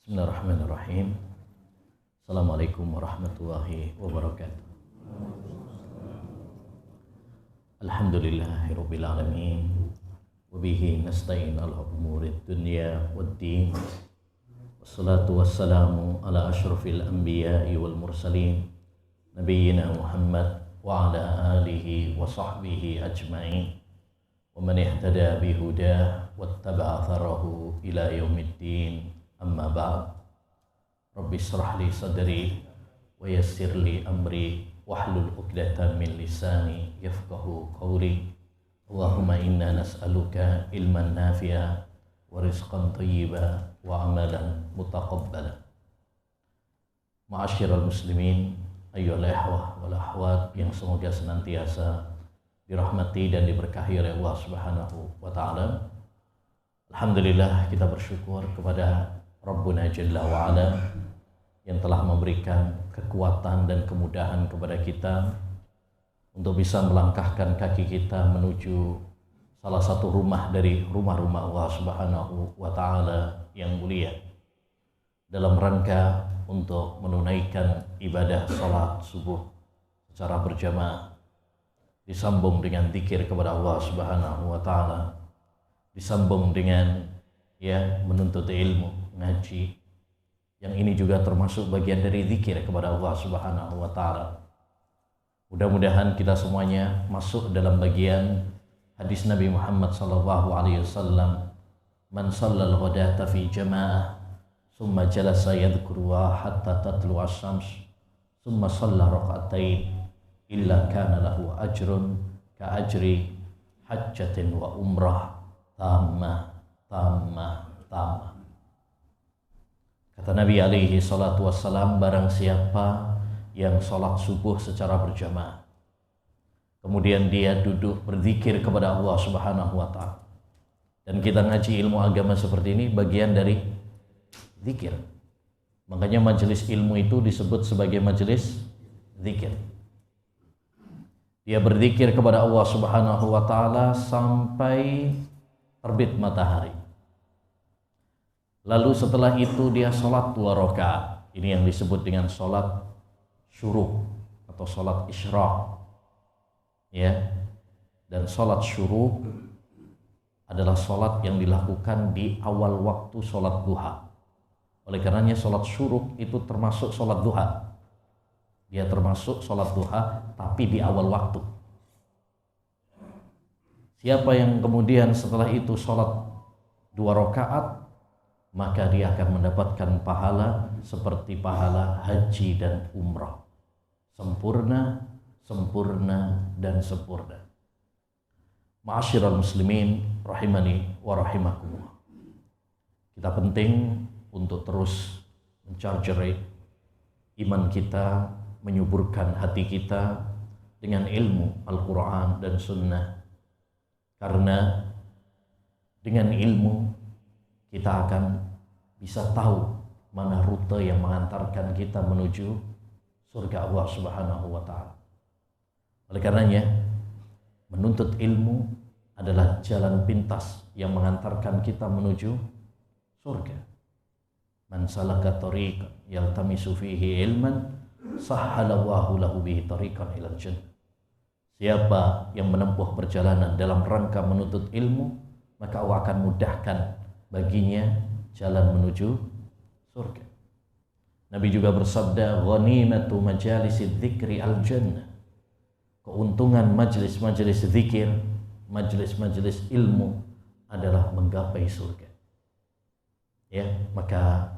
Bismillahirrahmanirrahim. Assalamualaikum warahmatullahi wabarakatuh. Alhamdulillahirabbil alamin. Wa bihi nasta'in ala umurid dunya waddin. Wassalatu wassalamu ala asyrafil anbiya'i wal mursalin nabiyyina Muhammad wa ala alihi wa sahbihi ajma'in. Wa man ihtada bihudah wattaba'a atharahu ila yaumiddin. Amma ba'd. Rabbi shrah li sadri wa yassir li amri wahlul 'uqdatam min lisani yafqahu qawli. Allahumma inna nas'aluka ilman nafi'a wa rizqan thayyiba wa amalan mutaqabbala. Ma'asyiral muslimin, ayyuhal ikhwah wal akhwat yang semoga senantiasa dirahmati dan diberkahi oleh Allah Subhanahu wa taala. Alhamdulillah, kita bersyukur kepada Rabbuna Jalla wa Ala yang telah memberikan kekuatan dan kemudahan kepada kita untuk bisa melangkahkan kaki kita menuju salah satu rumah dari rumah-rumah Allah Subhanahu wa taala yang mulia, dalam rangka untuk menunaikan ibadah salat subuh secara berjamaah, disambung dengan zikir kepada Allah Subhanahu wa taala, disambung dengan menuntut ilmu, ngaji, yang ini juga termasuk bagian dari zikir kepada Allah Subhanahu wa taala. Mudah-mudahan kita semuanya masuk dalam bagian hadis Nabi Muhammad sallallahu alaihi wasallam, man shallal ghadata fi jamaah thumma jalasa yadhkuruha hatta tatlu asy-syams thumma shalla rak'atain illa kana lahu ajrun ka ajri hajjatin wa umrah tammah. Kata Nabi alaihi salatu wassalam, barang siapa yang sholat subuh secara berjamaah, kemudian dia duduk berzikir kepada Allah Subhanahu wa ta'ala, dan kita ngaji ilmu agama seperti ini bagian dari zikir. Makanya majelis ilmu itu disebut sebagai majelis zikir. Dia berzikir kepada Allah Subhanahu wa ta'ala sampai terbit matahari. Lalu setelah itu dia sholat 2 rakaat. Ini yang disebut dengan sholat syuruk atau sholat isyraq. Dan sholat syuruk adalah sholat yang dilakukan di awal waktu sholat duha. Oleh karenanya sholat syuruk itu termasuk sholat duha. Dia termasuk sholat duha tapi di awal waktu. Siapa yang kemudian setelah itu sholat 2 rakaat, maka dia akan mendapatkan pahala seperti pahala haji dan umrah. Sempurna, sempurna, dan sempurna. Ma'asyiral muslimin, rahimani wa rahimakumullah. Kita penting untuk terus mencharge iman kita, menyuburkan hati kita dengan ilmu Al-Quran dan Sunnah. Karena dengan ilmu kita akan bisa tahu mana rute yang mengantarkan kita menuju surga Allah Subhanahu wa ta'ala. Oleh karenanya, menuntut ilmu adalah jalan pintas yang mengantarkan kita menuju surga. Man salaka tariqan yaltamisu fihi ilman sahhalallahu lahu bihi tariqan ilal jannah. Siapa yang menempuh perjalanan dalam rangka menuntut ilmu, maka Allah akan mudahkan baginya jalan menuju surga. Nabi juga bersabda, ghanimatu majalisidz dzikri al-jannah. Keuntungan majelis-majelis zikir, majelis-majelis ilmu adalah menggapai surga. Maka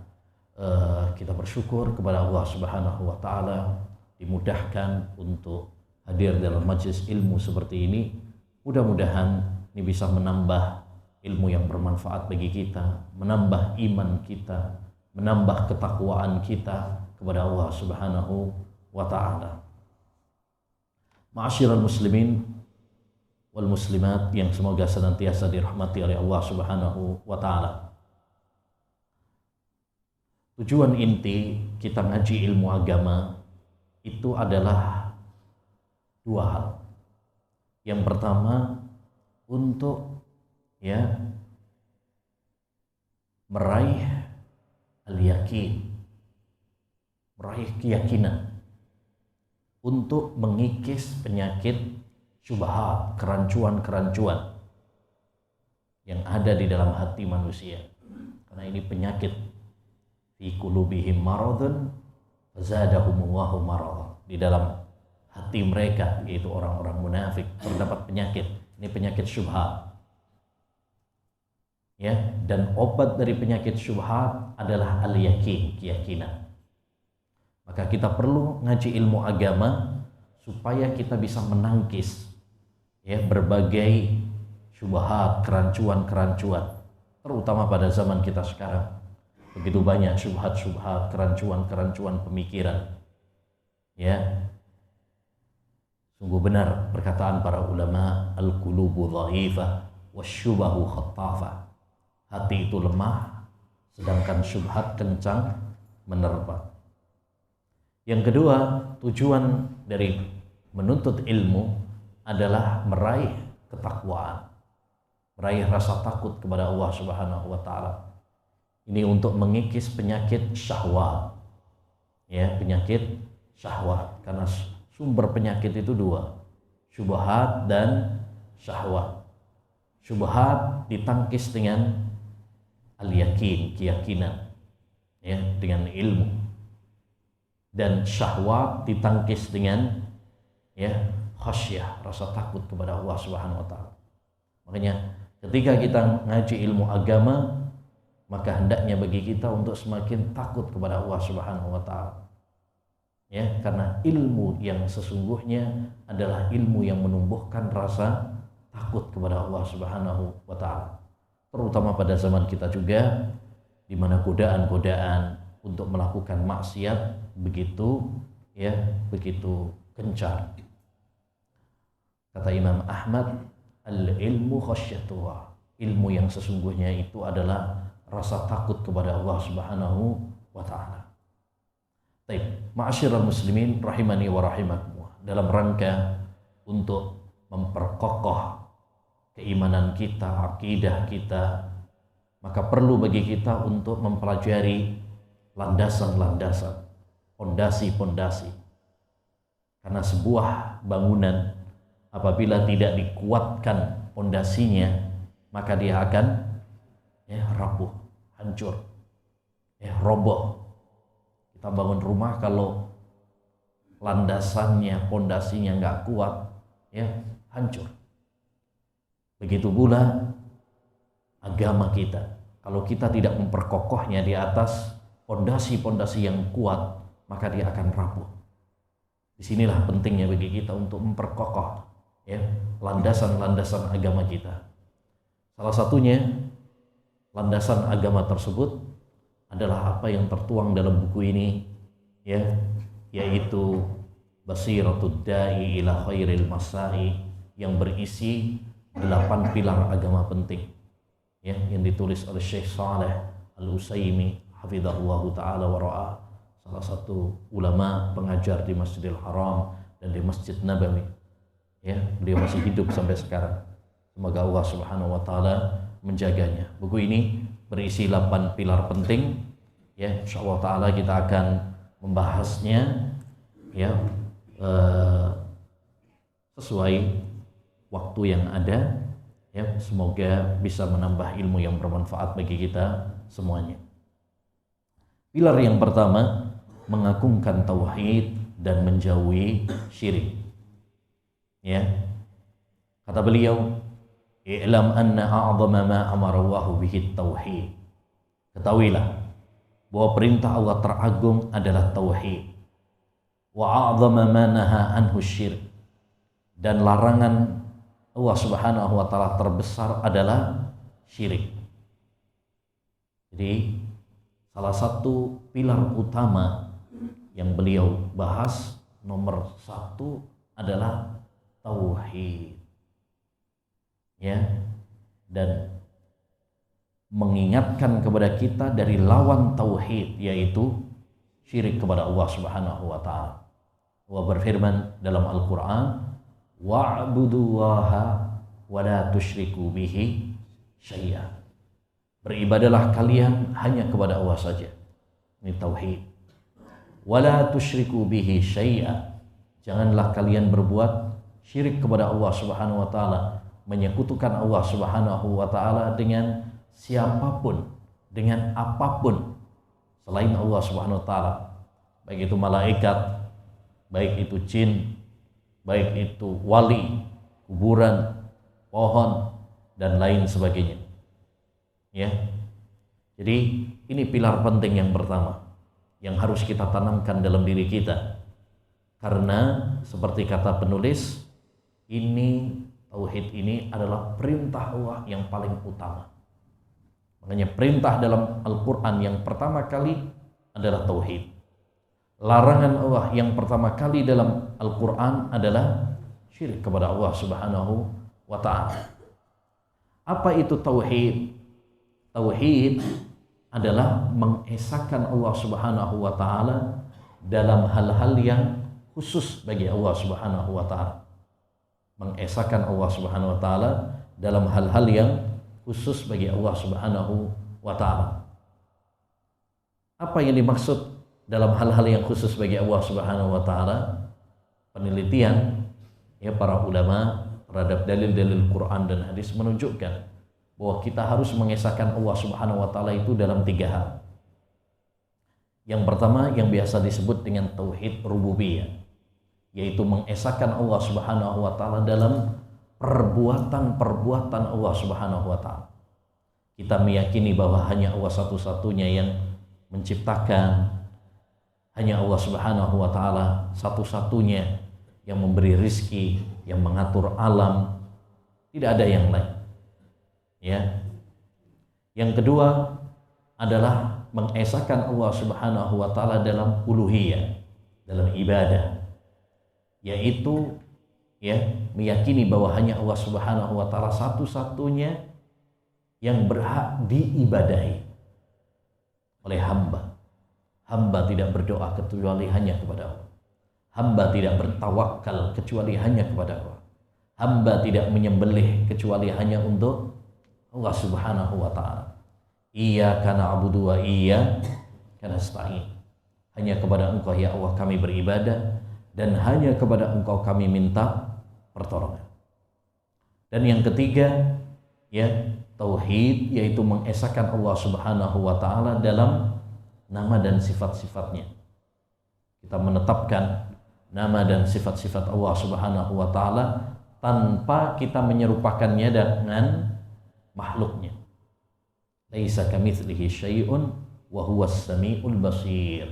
kita bersyukur kepada Allah Subhanahu wa taala dimudahkan untuk hadir dalam majelis ilmu seperti ini. Mudah-mudahan ini bisa menambah ilmu yang bermanfaat bagi kita, menambah iman kita, menambah ketakwaan kita kepada Allah Subhanahu wa ta'ala. Ma'asyiral muslimin wal muslimat yang semoga senantiasa dirahmati oleh Allah Subhanahu wa ta'ala. Tujuan inti kita ngaji ilmu agama itu adalah 2 hal. Yang pertama, untuk meraih al-yakin, meraih keyakinan untuk mengikis penyakit syubhat, kerancuan-kerancuan yang ada di dalam hati manusia. Karena ini penyakit, fi qulubihim maradun fazadahumullahu maradun. Di dalam hati mereka, yaitu orang-orang munafik, terdapat penyakit. Ini penyakit syubhat. Ya, dan obat dari penyakit syubhat adalah al-yakin, keyakinan. Maka kita perlu ngaji ilmu agama supaya kita bisa menangkis ya berbagai syubhat, kerancuan-kerancuan, terutama pada zaman kita sekarang. Begitu banyak syubhat-syubhat, kerancuan-kerancuan pemikiran. Ya. Sungguh benar perkataan para ulama, al-qulubu dhaifah wasyubahu khattafah. Hati itu lemah, sedangkan syubhat kencang menerpa. Yang kedua, tujuan dari menuntut ilmu adalah meraih ketakwaan, meraih rasa takut kepada Allah Subhanahu wa taala. Ini untuk mengikis penyakit syahwat. Ya, penyakit syahwat, karena sumber penyakit itu dua, syubhat dan syahwat. Syubhat ditangkis dengan al-yakin, keyakinan, ya, dengan ilmu. Dan syahwat ditangkis dengan ya khasyah, rasa takut kepada Allah Subhanahu wa taala. Makanya ketika kita ngaji ilmu agama, maka hendaknya bagi kita untuk semakin takut kepada Allah Subhanahu wa taala. Ya, karena ilmu yang sesungguhnya adalah ilmu yang menumbuhkan rasa takut kepada Allah Subhanahu wa taala. Terutama pada zaman kita juga, di mana godaan-godaan untuk melakukan maksiat begitu gencar. Kata Imam Ahmad, al-ilmu khasyatullah. Ilmu yang sesungguhnya itu adalah rasa takut kepada Allah Subhanahu wa taala. Baik, ma'asyiral muslimin rahimani wa rahimakumullah. Dalam rangka untuk memperkokoh keimanan kita, akidah kita, maka perlu bagi kita untuk mempelajari landasan-landasan, pondasi-pondasi. Karena sebuah bangunan apabila tidak dikuatkan pondasinya, maka dia akan rapuh, hancur, roboh. Kita bangun rumah kalau landasannya, pondasinya nggak kuat, hancur. Begitu pula agama kita, kalau kita tidak memperkokohnya di atas pondasi-pondasi yang kuat, maka dia akan rapuh. Disinilah pentingnya bagi kita untuk memperkokoh landasan-landasan agama kita. Salah satunya landasan agama tersebut adalah apa yang tertuang dalam buku ini, yaitu Basiratud Da'i ila Khairil Masai, yang berisi 8 pilar agama penting, yang ditulis oleh Syekh Saleh Al-Utsaimin hafizahullahu ta'ala wa ra'ah, salah satu ulama pengajar di Masjidil Haram dan di Masjid Nabawi. Beliau masih hidup sampai sekarang. Semoga Allah Subhanahu wa taala menjaganya. Buku ini berisi 8 pilar penting. Insyaallah taala kita akan membahasnya sesuai waktu yang ada. Semoga bisa menambah ilmu yang bermanfaat bagi kita semuanya. Pilar yang pertama, mengagungkan tauhid dan menjauhi syirik. Kata beliau, i'lam anna a'zama ma amara Allahu bihi tauhid. Ketahuilah bahwa perintah Allah teragung adalah tauhid. Wa a'zama ma naha anhu syirk. Dan larangan Allah Subhanahu wa taala terbesar adalah syirik. Jadi salah satu pilar utama yang beliau bahas nomor 1 adalah tauhid. Dan mengingatkan kepada kita dari lawan tauhid, yaitu syirik kepada Allah Subhanahu wa taala. Allah berfirman dalam Al-Qur'an, wa'budullaha wa la tusyriku bihi syai'a. Beribadalah kalian hanya kepada Allah saja. Ini tauhid. Wala tusyriku bihi syai'a. Janganlah kalian berbuat syirik kepada Allah Subhanahu wa taala, menyekutukan Allah Subhanahu wa taala dengan siapapun, dengan apapun selain Allah Subhanahu wa taala. Baik itu malaikat, baik itu jin, baik itu wali, kuburan, pohon, dan lain sebagainya. Ya. Jadi ini pilar penting yang pertama yang harus kita tanamkan dalam diri kita. Karena seperti kata penulis, ini tauhid ini adalah perintah Allah yang paling utama. Makanya perintah dalam Al-Qur'an yang pertama kali adalah tauhid. Larangan Allah yang pertama kali dalam Al-Qur'an adalah syirik kepada Allah Subhanahu wa ta'ala. Apa itu tauhid? Tauhid adalah mengesahkan Allah Subhanahu wa ta'ala dalam hal-hal yang khusus bagi Allah Subhanahu wa ta'ala. Mengesahkan Allah Subhanahu wa ta'ala dalam hal-hal yang khusus bagi Allah Subhanahu wa ta'ala. Apa yang dimaksud dalam hal-hal yang khusus bagi Allah Subhanahu wa ta'ala? Penelitian ya para ulama terhadap dalil-dalil Quran dan hadis menunjukkan bahwa kita harus mengesahkan Allah Subhanahu wa ta'ala itu dalam 3 hal. Yang pertama yang biasa disebut dengan tauhid rububiyah, yaitu mengesahkan Allah Subhanahu wa ta'ala dalam perbuatan-perbuatan Allah Subhanahu wa ta'ala. Kita meyakini bahwa hanya Allah satu-satunya yang menciptakan, hanya Allah Subhanahu wa ta'ala satu-satunya yang memberi rizki, yang mengatur alam, tidak ada yang lain. Ya. Yang kedua adalah mengesahkan Allah Subhanahu wa ta'ala dalam uluhiyah, dalam ibadah, yaitu ya meyakini bahwa hanya Allah Subhanahu wa ta'ala satu-satunya yang berhak diibadahi oleh hamba. Hamba tidak berdoa kecuali hanya kepada Allah. Hamba tidak bertawakal kecuali hanya kepada Allah. Hamba tidak menyembelih kecuali hanya untuk Allah Subhanahu wa ta'ala. Iyyaka na'budu wa iyyaka nasta'in. Hanya kepada Engkau ya Allah kami beribadah, dan hanya kepada Engkau kami minta pertolongan. Dan yang ketiga ya tauhid, yaitu mengesahkan Allah Subhanahu wa ta'ala dalam nama dan sifat-sifatnya. Kita menetapkan nama dan sifat-sifat Allah Subhanahu wa ta'ala tanpa kita menyerupakannya dengan makhluknya. Laisa kamitslihi syai'un wa huwas samiul basir.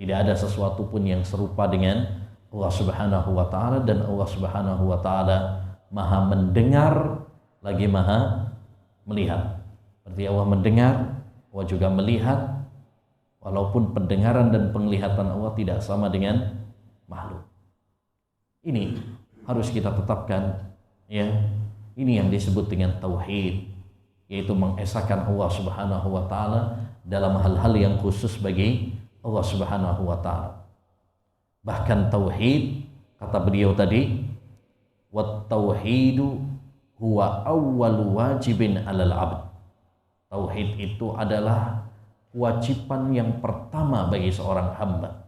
Tidak ada sesuatu pun yang serupa dengan Allah Subhanahu wa ta'ala, dan Allah Subhanahu wa ta'ala maha mendengar lagi maha melihat. Berarti Allah mendengar, Allah juga melihat, walaupun pendengaran dan penglihatan Allah tidak sama dengan makhluk. Ini harus kita tetapkan ya. Ini yang disebut dengan tauhid, yaitu mengesahkan Allah Subhanahu wa ta'ala dalam hal-hal yang khusus bagi Allah Subhanahu wa ta'ala. Bahkan tauhid, kata beliau tadi, wat tauhidu huwa awwalu wajibin 'alal 'abd. Tauhid itu adalah kewajiban yang pertama bagi seorang hamba.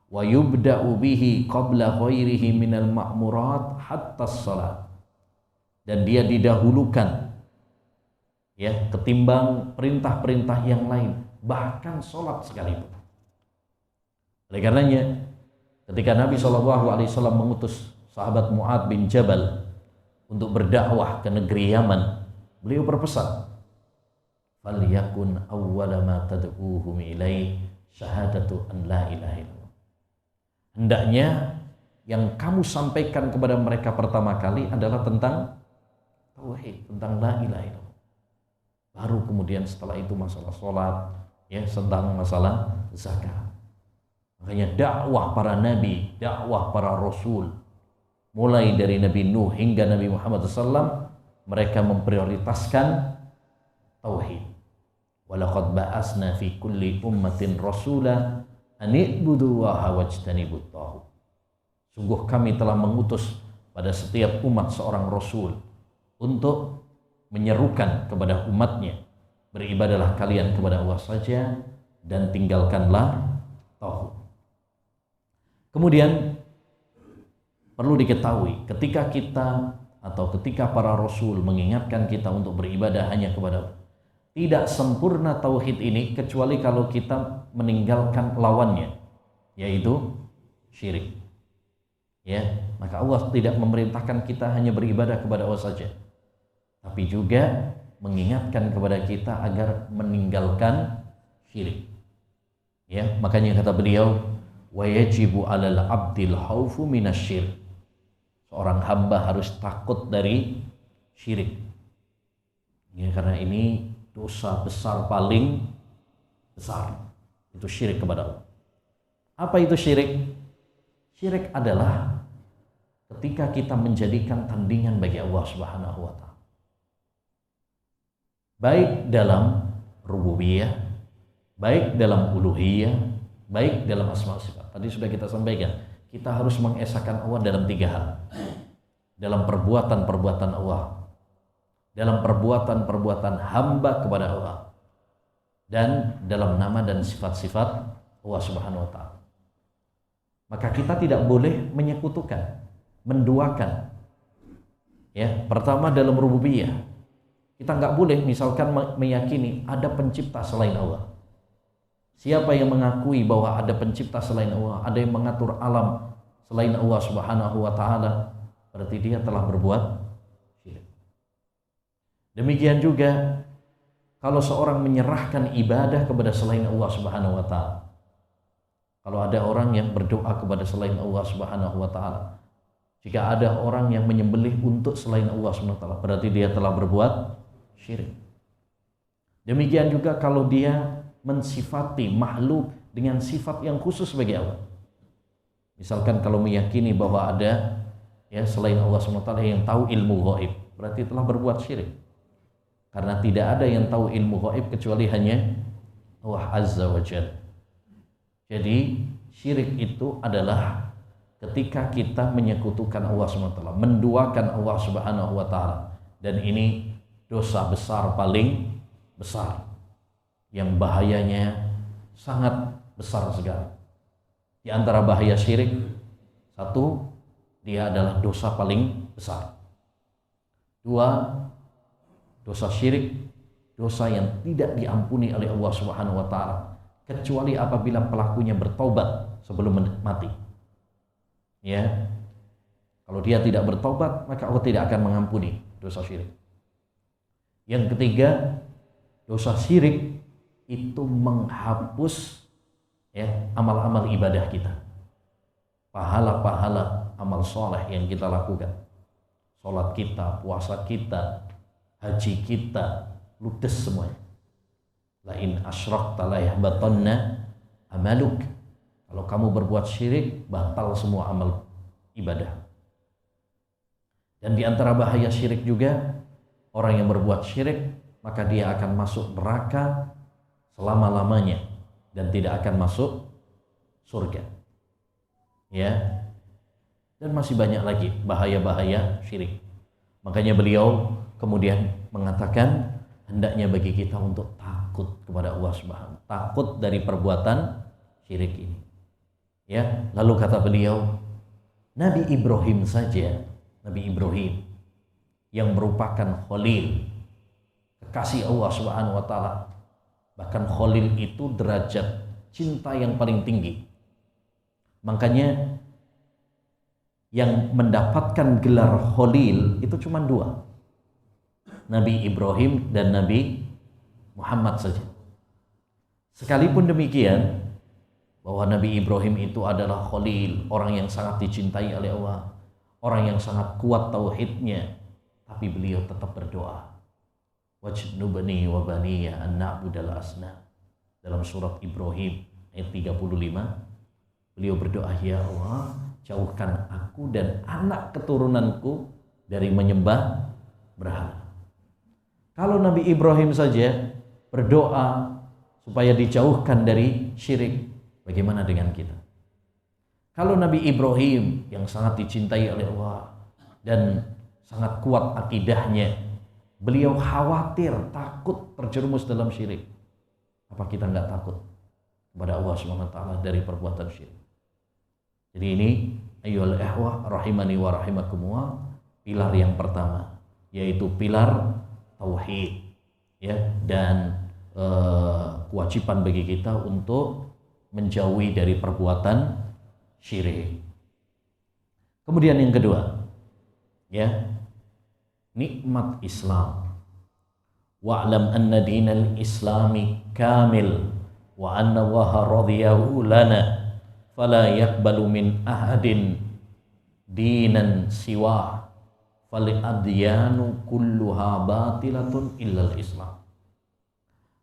Wa yubda'u bihi qabla ghairihi minal ma'murat hatta shalat. Dan dia didahulukan ya ketimbang perintah-perintah yang lain, bahkan sholat sekalipun. Oleh karenanya ketika Nabi SAW mengutus sahabat Mu'adz bin Jabal untuk berdakwah ke negeri Yaman, beliau berpesan, "Falyakun awwala ma tad'uuhum ilaih syahadatu an la ilaha illallah." Hendaknya yang kamu sampaikan kepada mereka pertama kali adalah tentang tauhid, tentang la ilaha illallah. Baru kemudian setelah itu masalah sholat, ya, tentang masalah zakat. Makanya dakwah para nabi, dakwah para rasul, mulai dari Nabi Nuh hingga Nabi Muhammad SAW, mereka memprioritaskan tauhid. Walaqad ba'asna fi kulli ummatin rasula an i'budu Allaha wajtanibut taghut. Sungguh kami telah mengutus pada setiap umat seorang rasul untuk menyerukan kepada umatnya, beribadahlah kalian kepada Allah saja dan tinggalkanlah tauhid. Kemudian perlu diketahui ketika kita atau ketika para rasul mengingatkan kita untuk beribadah hanya kepada Allah, tidak sempurna tauhid ini kecuali kalau kita meninggalkan lawannya, yaitu syirik. Ya, maka Allah tidak memerintahkan kita hanya beribadah kepada Allah saja, tapi juga mengingatkan kepada kita agar meninggalkan syirik. Ya, makanya kata beliau, wa yajibu 'alal 'abdil khaufu minasy-syirk. Seorang hamba harus takut dari syirik. Ya, karena ini dosa besar paling besar. Itu syirik kepada Allah. Apa itu syirik? Syirik adalah ketika kita menjadikan tandingan bagi Allah Subhanahu wa taala. Baik dalam rububiyah, baik dalam uluhiyah, baik dalam asma wa sifat. Tadi sudah kita sampaikan, kita harus mengesahkan Allah dalam 3 hal. Dalam perbuatan-perbuatan Allah, dalam perbuatan-perbuatan hamba kepada Allah, dan dalam nama dan sifat-sifat Allah Subhanahu wa taala. Maka kita tidak boleh menyekutukan, menduakan. Ya, pertama dalam rububiyah. Kita nggak boleh misalkan meyakini ada pencipta selain Allah. Siapa yang mengakui bahwa ada pencipta selain Allah, ada yang mengatur alam selain Allah Subhanahu wa taala, berarti dia telah berbuat syirik. Demikian juga kalau seorang menyerahkan ibadah kepada selain Allah Subhanahu wa taala. Kalau ada orang yang berdoa kepada selain Allah Subhanahu wa taala, jika ada orang yang menyembelih untuk selain Allah Subhanahu wa taala, berarti dia telah berbuat syirik. Demikian juga kalau dia mensifati makhluk dengan sifat yang khusus bagi Allah. Misalkan kalau meyakini bahwa ada selain Allah SWT yang tahu ilmu gaib, berarti telah berbuat syirik. Karena tidak ada yang tahu ilmu gaib kecuali hanya Allah Azza wa Jalla. Jadi syirik itu adalah ketika kita menyekutukan Allah SWT, menduakan Allah Subhanahu wa taala, dan ini dosa besar paling besar yang bahayanya sangat besar sekali. Di antara bahaya syirik, satu, dia adalah dosa paling besar. 2, dosa syirik, dosa yang tidak diampuni oleh Allah Subhanahu wa taala kecuali apabila pelakunya bertobat sebelum mati. Ya. Kalau dia tidak bertobat, maka Allah tidak akan mengampuni dosa syirik. Yang ketiga, dosa syirik itu menghapus amal-amal ibadah kita. Pahala-pahala amal soleh yang kita lakukan, sholat kita, puasa kita, haji kita, ludes semuanya. La in asyrakta la yahbatanna amaluk. Kalau kamu berbuat syirik, batal semua amal ibadah. Dan di antara bahaya syirik juga, orang yang berbuat syirik, maka dia akan masuk neraka selama-lamanya dan tidak akan masuk surga. Ya. Dan masih banyak lagi bahaya-bahaya syirik. Makanya beliau kemudian mengatakan hendaknya bagi kita untuk takut kepada Allah Subhanahu, takut dari perbuatan syirik ini. Ya, lalu kata beliau, Nabi Ibrahim saja, Nabi Ibrahim yang merupakan khalil, kekasih Allah Subhanahu wa taala. Bahkan khalil itu derajat cinta yang paling tinggi. Makanya yang mendapatkan gelar khalil itu cuma 2. Nabi Ibrahim dan Nabi Muhammad saja. Sekalipun demikian, bahwa Nabi Ibrahim itu adalah khalil, orang yang sangat dicintai oleh Allah, orang yang sangat kuat tauhidnya, tapi beliau tetap berdoa, wajnubni wa baniya an na'budal asnam. Dalam surat Ibrahim ayat 35, beliau berdoa, ya Allah, jauhkan aku dan anak keturunanku dari menyembah berhala. Kalau Nabi Ibrahim saja berdoa supaya dijauhkan dari syirik, bagaimana dengan kita? Kalau Nabi Ibrahim yang sangat dicintai oleh Allah dan sangat kuat akidahnya, Beliau khawatir, takut terjerumus dalam syirik. Apa kita nggak takut kepada Allah Subhanahu wa taala dari perbuatan syirik? Jadi ini ayyuhal ikhwah rahimani wa rahimakumullah, pilar yang pertama, yaitu pilar tauhid, ya, dan kewajiban bagi kita untuk menjauhi dari perbuatan syirik. Kemudian yang kedua, ya, nikmat Islam. Wa'lam anna dinal islami kamil wa anna Allaha radiyahu lana fala yaqbalu min ahadin dinan siwa fal adyanu kulluha batilatun illal Islam.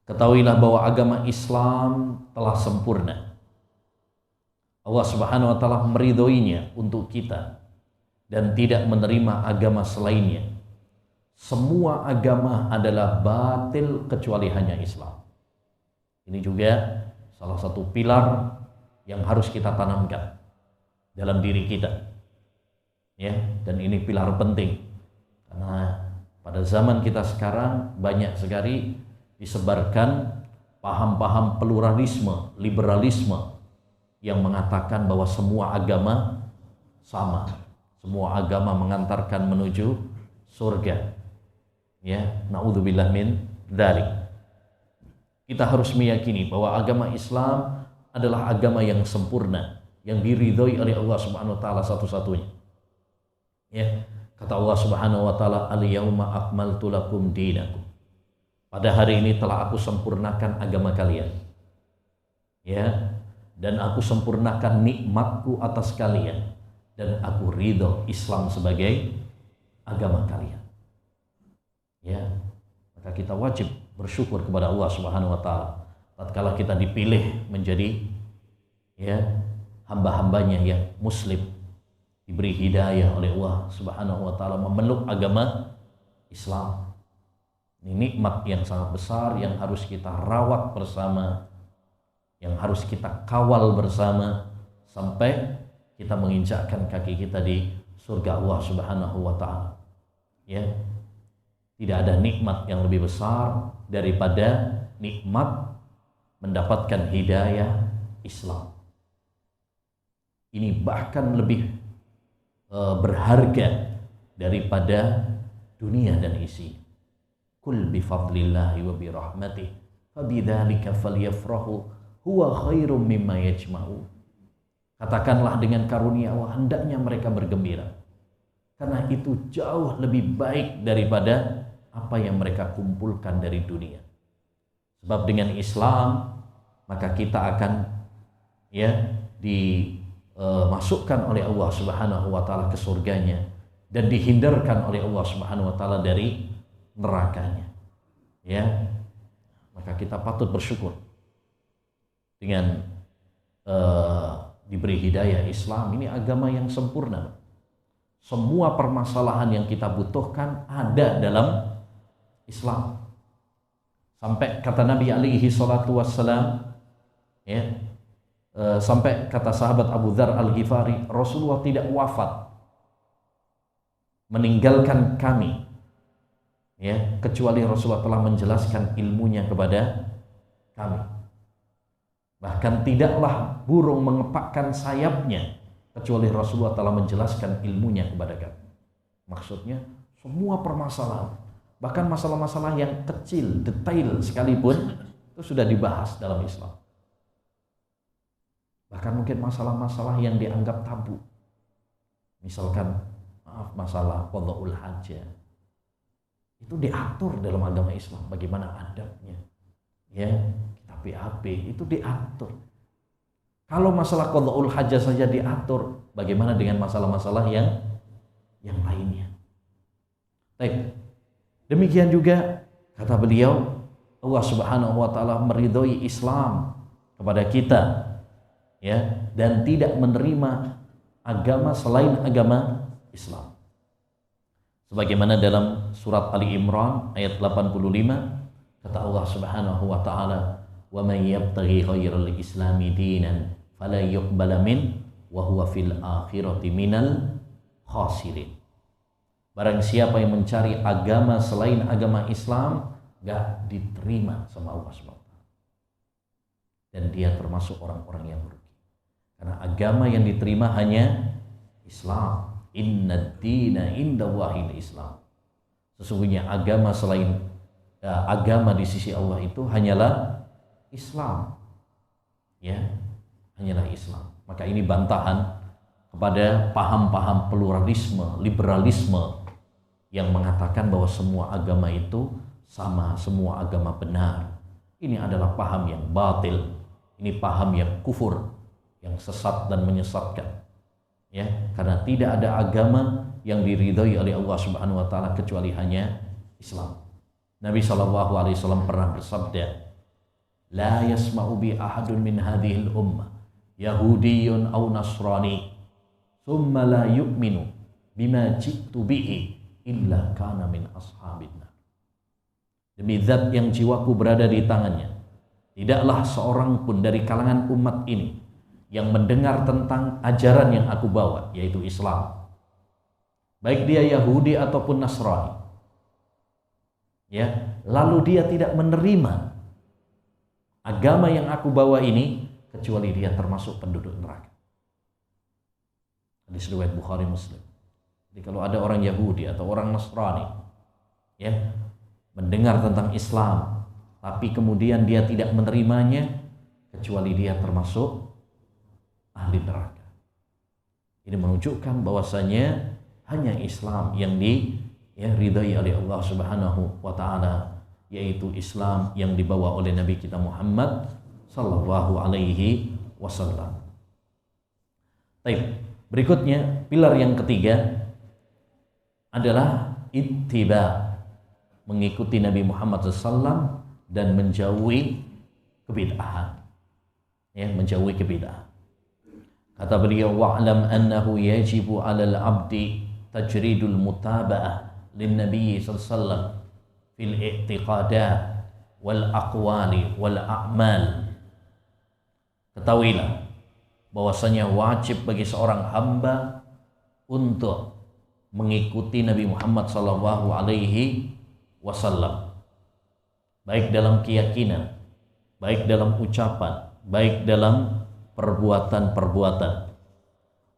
Ketahuilah bahwa agama Islam telah sempurna. Allah Subhanahu wa taala meridhoinya untuk kita dan tidak menerima agama selainnya. Semua agama adalah batil kecuali hanya Islam. Ini juga salah satu pilar yang harus kita tanamkan dalam diri kita. Ya, dan ini pilar penting. Karena pada zaman kita sekarang banyak sekali disebarkan paham-paham pluralisme, liberalisme yang mengatakan bahwa semua agama sama, semua agama mengantarkan menuju surga. Ya, naudzubillah min dzalik. Kita harus meyakini bahwa agama Islam adalah agama yang sempurna, yang diridhoi oleh Allah Subhanahu wa taala satu-satunya. Ya, kata Allah Subhanahu wa taala, "Al-yauma akmaltu lakum dinakum." Pada hari ini telah aku sempurnakan agama kalian. Ya, dan aku sempurnakan nikmatku atas kalian, dan aku ridho Islam sebagai agama kalian. Ya, maka kita wajib bersyukur kepada Allah Subhanahu wa taala tatkala kita dipilih menjadi, ya, hamba-hambanya yang muslim, diberi hidayah oleh Allah Subhanahu wa taala memeluk agama Islam. Ini nikmat yang sangat besar yang harus kita rawat bersama, yang harus kita kawal bersama sampai kita menginjakkan kaki kita di surga Allah Subhanahu wa taala. Ya. Tidak ada nikmat yang lebih besar daripada nikmat mendapatkan hidayah Islam. Ini bahkan lebih berharga daripada dunia dan isi. Kul bi fadlillahi wa bi rahmatihi fabidzalika falyafrahu huwa khairum mimma yajma'u. Katakanlah dengan karunia Allah hendaknya mereka bergembira, karena itu jauh lebih baik daripada apa yang mereka kumpulkan dari dunia. Sebab dengan Islam maka kita akan, ya, dimasukkan oleh Allah Subhanahu wa taala ke surganya dan dihindarkan oleh Allah Subhanahu wa taala dari nerakanya. Ya, maka kita patut bersyukur dengan diberi hidayah Islam. Ini agama yang sempurna. Semua permasalahan yang kita butuhkan ada dalam Islam. Sampai kata Nabi alaihi salatu wassalam, ya, sampai kata sahabat Abu Dzar Al-Ghifari, Rasulullah tidak wafat meninggalkan kami, ya, kecuali Rasulullah telah menjelaskan ilmunya kepada kami. Bahkan tidaklah burung mengepakkan sayapnya kecuali Rasulullah telah menjelaskan ilmunya kepada kami. Maksudnya semua permasalahan, bahkan masalah-masalah yang kecil, detail sekalipun, itu sudah dibahas dalam Islam. Bahkan mungkin masalah-masalah yang dianggap tabu, misalkan masalah qadha'ul hajah, itu diatur dalam agama Islam, bagaimana adabnya, ya, kita BAB itu diatur. Kalau masalah qadha'ul hajah saja diatur, bagaimana dengan masalah-masalah yang lainnya? Baik. Demikian juga kata beliau, Allah Subhanahu wa taala meridhoi Islam kepada kita, ya, dan tidak menerima agama selain agama Islam. Sebagaimana dalam surat Ali Imran ayat 85, kata Allah Subhanahu wa taala, "Wa may yabtaghi ghairal islami dinan fala yuqbala min wa huwa fil akhirati minal khasirin." Barang siapa yang mencari agama selain agama Islam, gak diterima sama Allah SWT. Dan dia termasuk orang-orang yang merugi. Karena agama yang diterima hanya Islam. Inna dina indallahil Islam. Sesungguhnya agama selain agama di sisi Allah itu hanyalah Islam. Ya, hanyalah Islam. Maka ini bantahan kepada paham-paham pluralisme, liberalisme yang mengatakan bahwa semua agama itu sama, semua agama benar. Ini adalah paham yang batil. Ini paham yang kufur, yang sesat dan menyesatkan. Ya, karena tidak ada agama yang diridhai oleh Allah Subhanahu wa taala kecuali hanya Islam. Nabi SAW pernah bersabda, "La yasma'u bi ahadun min hadhil ummah Yahudiyyun aw Nasrani, thumma la yu'minu bima ji'tu bihi illa kana min ashabina." Demi zat yang jiwaku berada di tangannya, tidaklah seorang pun dari kalangan umat ini yang mendengar tentang ajaran yang aku bawa, yaitu Islam, baik dia Yahudi ataupun Nasrani, ya, lalu dia tidak menerima agama yang aku bawa ini, kecuali dia termasuk penduduk neraka. Hadis riwayat Bukhari Muslim. Jadi kalau ada orang Yahudi atau orang Nasrani, ya, mendengar tentang Islam, tapi kemudian dia tidak menerimanya, kecuali dia termasuk ahli neraka. Ini menunjukkan bahwasanya hanya Islam yang diridhai oleh Allah Subhanahu wa taala, yaitu Islam yang dibawa oleh Nabi kita Muhammad sallallahu alaihi wasallam. Baik, berikutnya pilar yang ketiga adalah ittiba, mengikuti Nabi Muhammad SAW dan menjauhi kebid'ahan. Ya, menjauhi kebid'ahan. Kata beliau, wa'lam annahu yajibu 'alal 'abdi tajridul mutaba'ah lin Nabi sallallahu fil i'tiqadat wal aqwali wal a'mal. Ketahuilah bahwasanya wajib bagi seorang hamba untuk mengikuti Nabi Muhammad sallallahu alaihi wasallam, baik dalam keyakinan, baik dalam ucapan, baik dalam perbuatan-perbuatan,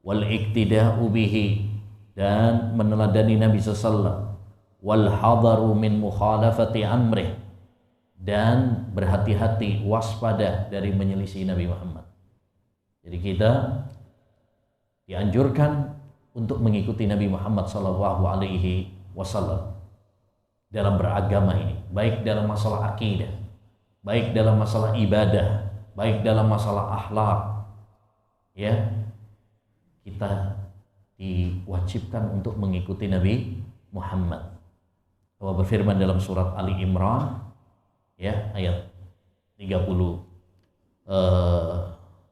wal iktida'u bihi, dan meneladani Nabi sallallahu, wal hadaru min mukhalafati amrih, dan berhati-hati, waspada dari menyelisih Nabi Muhammad. Jadi kita dianjurkan untuk mengikuti Nabi Muhammad sallallahu alaihi wasallam dalam beragama ini, baik dalam masalah akidah, baik dalam masalah ibadah, baik dalam masalah akhlak. Ya, kita diwajibkan untuk mengikuti Nabi Muhammad. Allah berfirman dalam surat Ali Imran, ya, ayat 30,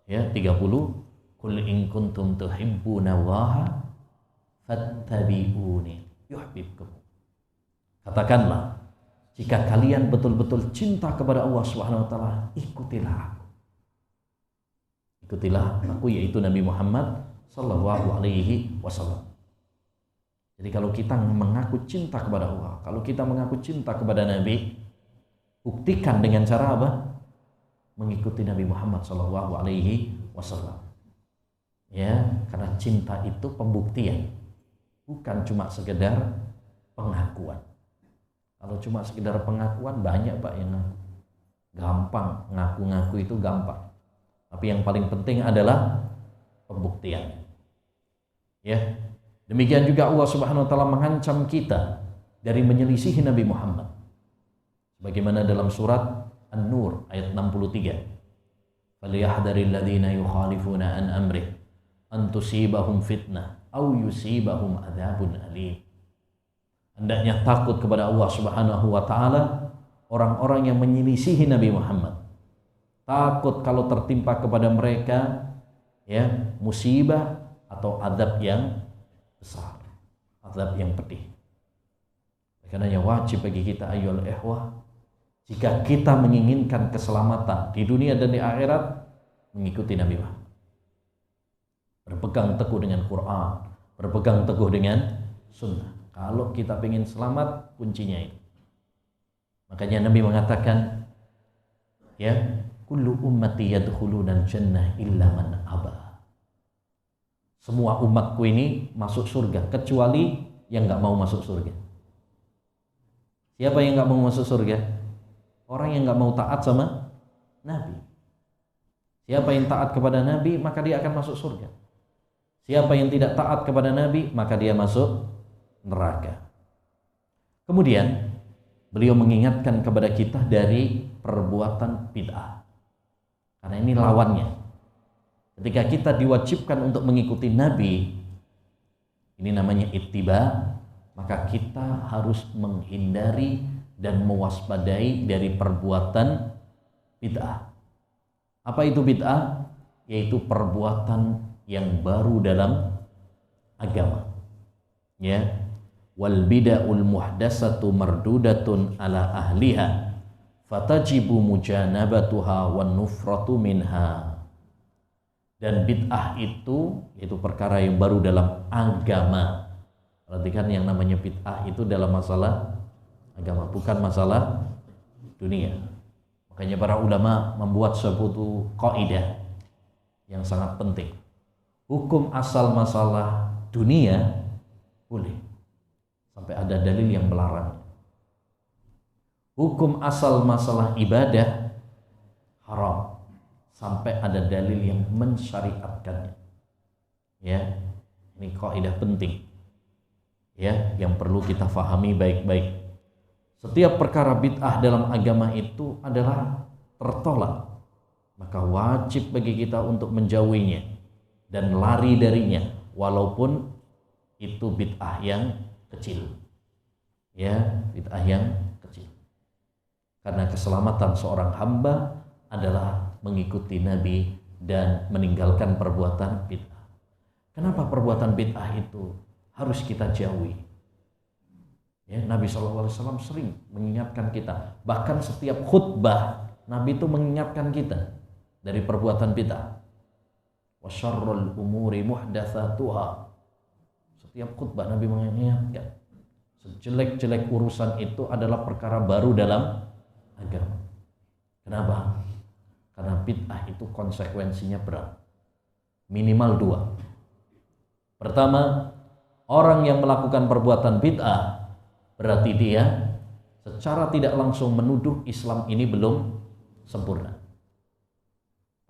30, "Qul in kuntum tuhibbunallaha fattabi'uni yuhibbukum." Katakanlah, jika kalian betul-betul cinta kepada Allah Subhanahu wa taala, ikutilah aku. Ikutilah aku, yaitu Nabi Muhammad sallallahu alaihi wasallam. Jadi kalau kita mengaku cinta kepada Allah, kalau kita mengaku cinta kepada Nabi, buktikan dengan cara apa? Mengikuti Nabi Muhammad sallallahu alaihi wasallam. Ya, karena cinta itu pembuktian, bukan cuma sekedar pengakuan. Kalau cuma sekedar pengakuan, banyak Pak yang ngaku. Gampang, ngaku-ngaku itu gampang. Tapi yang paling penting adalah pembuktian. Ya, demikian juga Allah Subhanahu wa taala mengancam kita dari menyelisihi Nabi Muhammad. Sebagaimana dalam surat An-Nur ayat 63. "Falyahdharil ladzina yukhalifuna an amrih an tusibahum fitnah aw yusibahum adzabun alim." Hendaknya takut kepada Allah Subhanahu wa taala orang-orang yang menyelisihi Nabi Muhammad. Takut kalau tertimpa kepada mereka, ya, musibah atau azab yang besar, azab yang pedih. Karena wajib bagi kita ayyuhal ikhwah, jika kita menginginkan keselamatan di dunia dan di akhirat, mengikuti Nabi Muhammad. Berpegang teguh dengan Quran, berpegang teguh dengan sunnah. Kalau kita ingin selamat, kuncinya itu. Makanya Nabi mengatakan, ya, kullu ummati yadkhulunal jannah illa man aba. Semua umatku ini masuk surga kecuali yang nggak mau masuk surga. Siapa yang nggak mau masuk surga? Orang yang nggak mau taat sama Nabi. Siapa yang taat kepada Nabi, maka dia akan masuk surga. Siapa yang tidak taat kepada Nabi, maka dia masuk neraka. Kemudian beliau mengingatkan kepada kita dari perbuatan bid'ah, karena ini lawannya. Ketika kita diwajibkan untuk mengikuti Nabi, ini namanya ittiba, maka kita harus menghindari dan mewaspadai dari perbuatan bid'ah. Apa itu bid'ah? Yaitu perbuatan yang baru dalam agama. Ya, wal bid'aul muhdatsatu mardudatun ala ahliha fatajibu mujanabatuha wan nufratu minha. Dan bid'ah itu yaitu perkara yang baru dalam agama. Perhatikan, yang namanya bid'ah itu dalam masalah agama, bukan masalah dunia. Makanya para ulama membuat suatu kaidah yang sangat penting. Hukum asal masalah dunia boleh sampai ada dalil yang melarang. Hukum asal masalah ibadah haram sampai ada dalil yang mensyariatkannya. Ya, ini kaidah penting. Ya, yang perlu kita fahami baik-baik. Setiap perkara bid'ah dalam agama itu adalah tertolak, maka wajib bagi kita untuk menjauhinya dan lari darinya, walaupun itu bid'ah yang kecil. Ya, bid'ah yang kecil. Karena keselamatan seorang hamba adalah mengikuti Nabi dan meninggalkan perbuatan bid'ah. Kenapa perbuatan bid'ah itu harus kita jauhi? Ya, Nabi SAW sering mengingatkan kita. Bahkan setiap khutbah Nabi itu mengingatkan kita dari perbuatan bid'ah. Wa syarrul umuri muhdatsatuha. Setiap khutbah Nabi mengingatkan, sejelek-jelek urusan itu adalah perkara baru dalam agama. Kenapa? Karena bid'ah itu konsekuensinya berat. Minimal dua. Pertama, orang yang melakukan perbuatan bid'ah berarti dia secara tidak langsung menuduh Islam ini belum sempurna.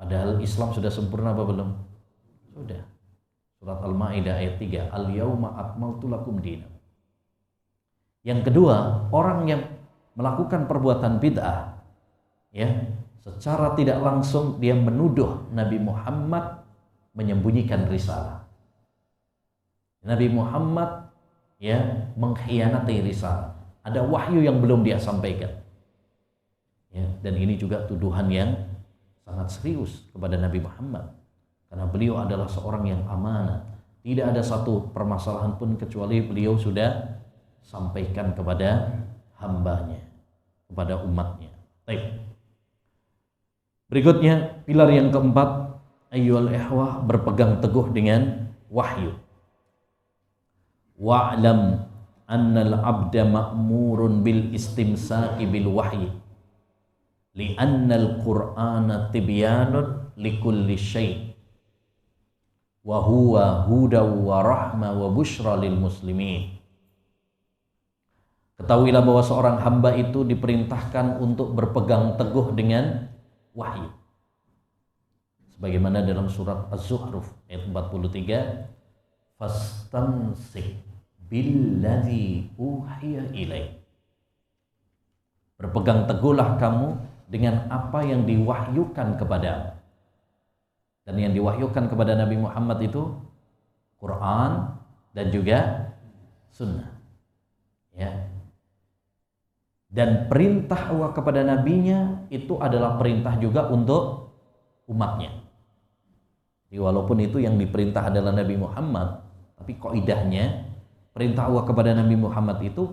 Padahal Islam sudah sempurna apa belum? Sudah. Surat Al-Maidah ayat 3, Al-yauma akmaltu lakum dinakum. Yang kedua, orang yang melakukan perbuatan bid'ah, ya, secara tidak langsung dia menuduh Nabi Muhammad menyembunyikan risalah. Nabi Muhammad, ya, mengkhianati risalah. Ada wahyu yang belum dia sampaikan. Ya, dan ini juga tuduhan yang sangat serius kepada Nabi Muhammad, karena beliau adalah seorang yang amanah. Tidak ada satu permasalahan pun kecuali beliau sudah sampaikan kepada hambanya, kepada umatnya. Baik. Berikutnya, pilar yang keempat, ayyuhal ikhwah, berpegang teguh dengan wahyu. Wa'lam annal abda ma'murun bil istimsaki bil wahyi li'annal qur'ana tibyanun likulli syai' wa huwa hudaw wa rahma wa bushra lil muslimin. Ketahuilah bahwa seorang hamba itu diperintahkan untuk berpegang teguh dengan wahyu. Sebagaimana dalam surat Az-Zukhruf ayat 43, fastamsik billadzi uhiya ilaik. Berpegang teguhlah kamu dengan apa yang diwahyukan kepadamu. Dan yang diwahyukan kepada Nabi Muhammad itu Quran dan juga sunnah. Ya. Dan perintah Allah kepada nabinya itu adalah perintah juga untuk umatnya. Jadi walaupun itu yang diperintah adalah Nabi Muhammad, tapi kaidahnya perintah Allah kepada Nabi Muhammad itu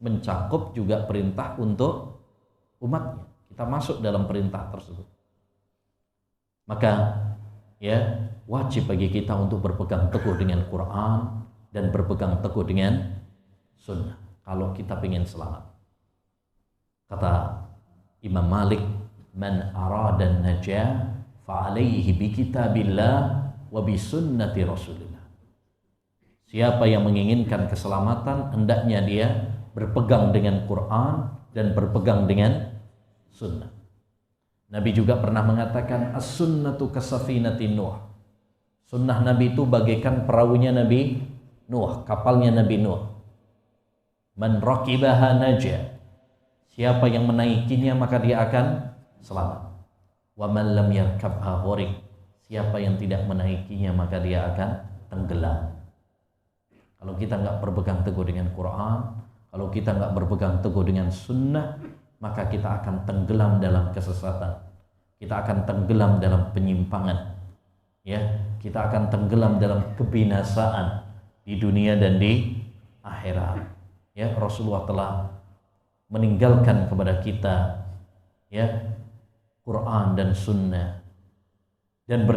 mencakup juga perintah untuk umatnya. Kita masuk dalam perintah tersebut. Maka ya, wajib bagi kita untuk berpegang teguh dengan Quran dan berpegang teguh dengan sunnah. Kalau kita ingin selamat, kata Imam Malik, man arada najah fa'alaihi bi kitabillah wa bi sunnati rasulillah. Siapa yang menginginkan keselamatan, hendaknya dia berpegang dengan Quran dan berpegang dengan sunnah. Nabi juga pernah mengatakan as-sunnatu kasafinatin Nuh. Sunnah Nabi itu bagaikan perahunya Nabi Nuh, kapalnya Nabi Nuh. Man raqibaha najah. Siapa yang menaikinya maka dia akan selamat. Wa man lam yarkabha gharik. Siapa yang tidak menaikinya maka dia akan tenggelam. Kalau kita nggak berpegang teguh dengan Quran, kalau kita nggak berpegang teguh dengan sunnah, maka kita akan tenggelam dalam kesesatan. Kita akan tenggelam dalam penyimpangan. Ya, kita akan tenggelam dalam kebinasaan di dunia dan di akhirat. Ya, Rasulullah telah meninggalkan kepada kita ya Quran dan sunnah dan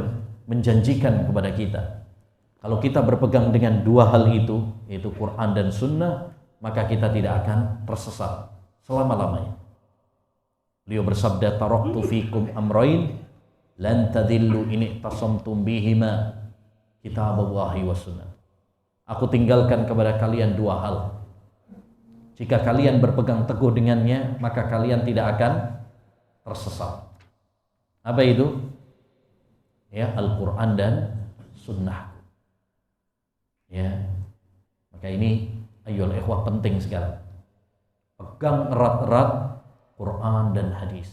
menjanjikan kepada kita, kalau kita berpegang dengan dua hal itu, yaitu Quran dan sunnah, maka kita tidak akan tersesat selama-lamanya. Beliau bersabda, taraktu fikum amrayn lan tadillu in i'tasamtum bihima kitaballahi wa sunnah. Aku tinggalkan kepada kalian dua hal. Jika kalian berpegang teguh dengannya, maka kalian tidak akan tersesat. Apa itu? Ya, Al-Quran dan sunnah. Ya, maka ini ayyuhal ikhwah penting sekali. Pegang erat-erat Quran dan hadis,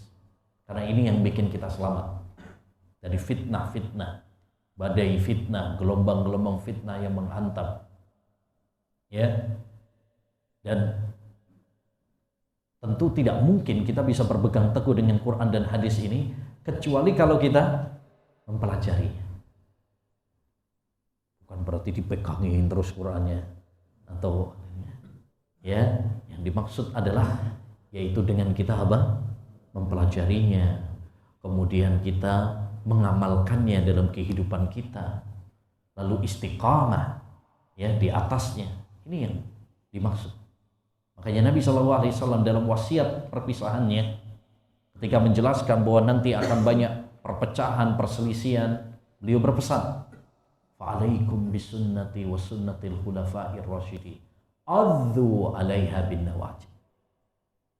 karena ini yang bikin kita selamat dari fitnah-fitnah, badai fitnah, gelombang-gelombang fitnah yang menghantam. Ya, dan tentu tidak mungkin kita bisa berpegang teguh dengan Quran dan hadis ini kecuali kalau kita mempelajarinya. Bukan berarti dipegangin terus Qurannya atau ya, yang dimaksud adalah yaitu dengan kita apa? Mempelajarinya, kemudian kita mengamalkannya dalam kehidupan kita, lalu istiqamah ya di atasnya. Ini yang dimaksud. Makanya Nabi SAW dalam wasiat perpisahannya ketika menjelaskan bahwa nanti akan banyak perpecahan, perselisihan, beliau berpesan, fa'alaikum bisunnati wa sunnatil khulafa'ir rasyidin adzu 'alaiha bin nawajid.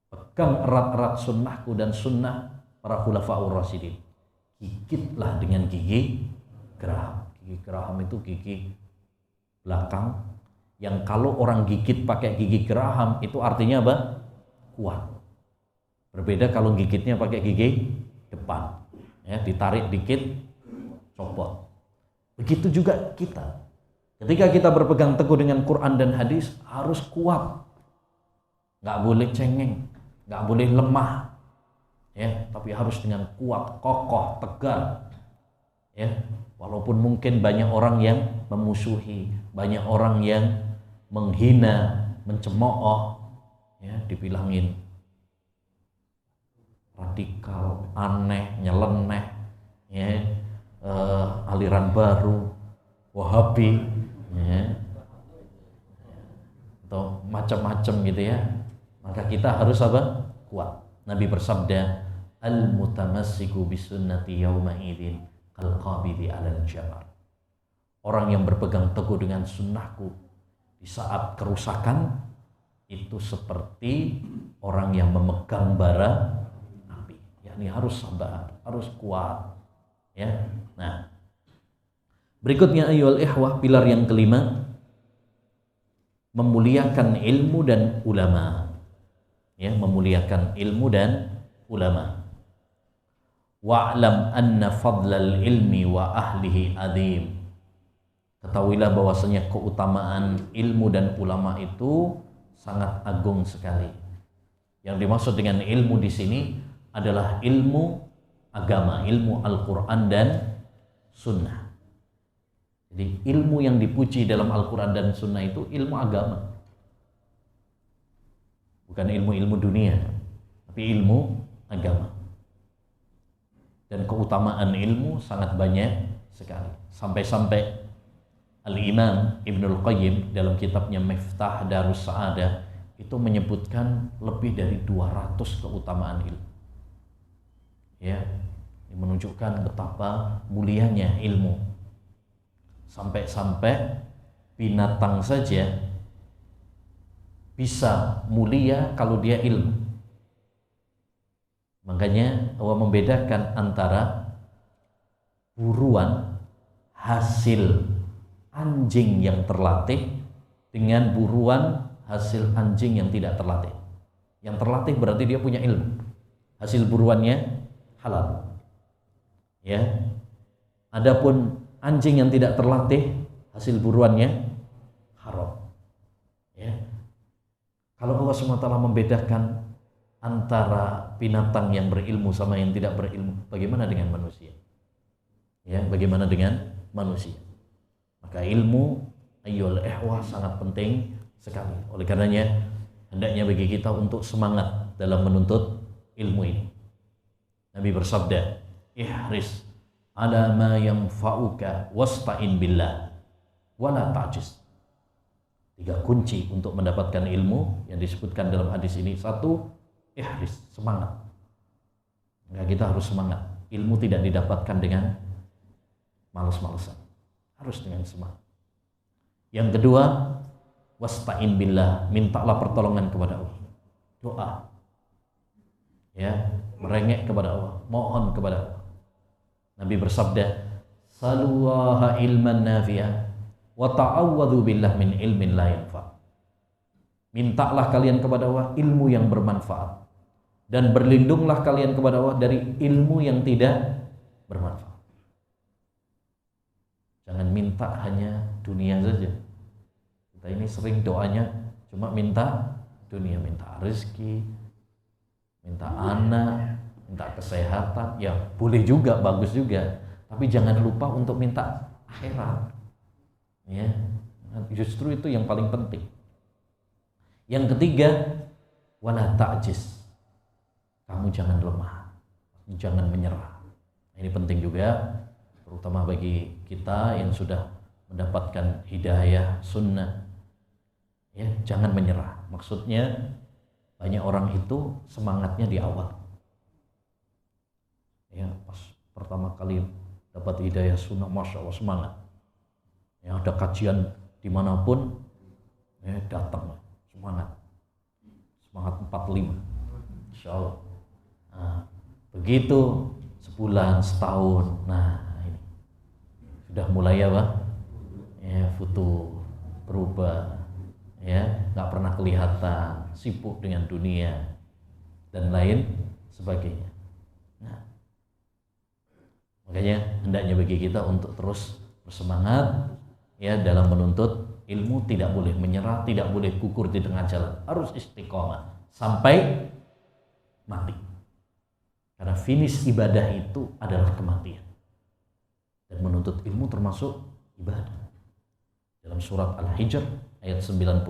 Pegang erat-erat sunnahku dan sunnah para khulafa'ur rasyidin. Gigitlah dengan gigi geraham. Gigi geraham itu gigi belakang yang kalau orang gigit pakai gigi geraham itu artinya apa? Kuat. Berbeda kalau gigitnya pakai gigi depan. Ya, ditarik dikit, copot. Begitu juga kita. Ketika kita berpegang teguh dengan Quran dan hadis harus kuat. Nggak boleh cengeng, nggak boleh lemah. Ya, tapi harus dengan kuat, kokoh, tegar. Ya, walaupun mungkin banyak orang yang memusuhi, banyak orang yang menghina, mencemooh, ya, dibilangin radikal, aneh, nyeleneh, ya, aliran baru, Wahabi, ya, atau macam-macam gitu ya. Maka kita harus apa? Kuat. Nabi bersabda, al-mutamassiku bisunnati yawma idzin kal-qabidi 'alal jamar. Orang yang berpegang teguh dengan sunnahku di saat kerusakan itu seperti orang yang memegang bara api. Yakni harus sabar, harus kuat. Ya. Nah, berikutnya ayyuhal ikhwah, pilar yang kelima, memuliakan ilmu dan ulama. Ya, memuliakan ilmu dan ulama. Wa'lam anna fadlal ilmi wa ahlihi adzim. Ketahuilah bahwasanya keutamaan ilmu dan ulama itu sangat agung sekali. Yang dimaksud dengan ilmu di sini adalah ilmu agama, ilmu Al-Quran dan Sunnah. Jadi ilmu yang dipuji dalam Al-Quran dan Sunnah itu ilmu agama, bukan ilmu-ilmu dunia, tapi ilmu agama. Dan keutamaan ilmu sangat banyak sekali. Sampai-sampai Al-Imam Ibnul Qayyim dalam kitabnya Miftah Darus Sa'adah itu menyebutkan lebih dari 200 keutamaan ilmu. Ya, menunjukkan betapa mulianya ilmu. Sampai-sampai binatang saja bisa mulia kalau dia ilmu. Makanya Allah membedakan antara buruan hasil anjing yang terlatih dengan buruan hasil anjing yang tidak terlatih. Yang terlatih berarti dia punya ilmu. Hasil buruannya halal. Ya. Adapun anjing yang tidak terlatih, hasil buruannya haram. Ya. Kalau Allah SWT membedakan antara binatang yang berilmu sama yang tidak berilmu, bagaimana dengan manusia? Ya, bagaimana dengan manusia? Maka ilmu ayyuhal ikhwah sangat penting sekali. Oleh karenanya hendaknya bagi kita untuk semangat dalam menuntut ilmu ini. Nabi bersabda, ihris ala ma yanfa'uka wasta'in billah wala ta'jiz. 3 kunci untuk mendapatkan ilmu yang disebutkan dalam hadis ini. 1, ihris, semangat. Maka kita harus semangat. Ilmu tidak didapatkan dengan malas-malasan, harus dengan semangat. Yang kedua, wasta'in billah, mintalah pertolongan kepada Allah. Doa. Ya, merengek kepada Allah, mohon kepada Allah. Nabi bersabda, salullaha ilman nafi'ah wa ta'awwadhu billah min ilmin la yanfa'. Mintalah kalian kepada Allah ilmu yang bermanfaat dan berlindunglah kalian kepada Allah dari ilmu yang tidak bermanfaat. Jangan minta hanya dunia saja. Kita ini sering doanya cuma minta dunia, minta rezeki, minta anak, minta kesehatan. Ya boleh juga, bagus juga, tapi jangan lupa untuk minta akhirat. Ya, justru itu yang paling penting. Yang ketiga, wala ta'jiz. Kamu jangan lemah, jangan menyerah. Ini penting juga, terutama bagi kita yang sudah mendapatkan hidayah sunnah. Ya, jangan menyerah. Maksudnya banyak orang itu semangatnya di awal. Ya, pas pertama kali dapat hidayah sunnah, masya Allah semangat. Ya, ada kajian dimanapun, ya datang semangat 45, insya Allah. Nah, begitu sebulan, setahun, nah ini sudah mulai apa? Ya, foto berubah, ya nggak pernah kelihatan, sibuk dengan dunia dan lain sebagainya. Nah, makanya hendaknya bagi kita untuk terus bersemangat. Ya, dalam menuntut ilmu tidak boleh menyerah, tidak boleh gugur di tengah jalan, harus istiqomah sampai mati. Karena finish ibadah itu adalah kematian. Dan menuntut ilmu termasuk ibadah. Dalam surat Al-Hijr ayat 99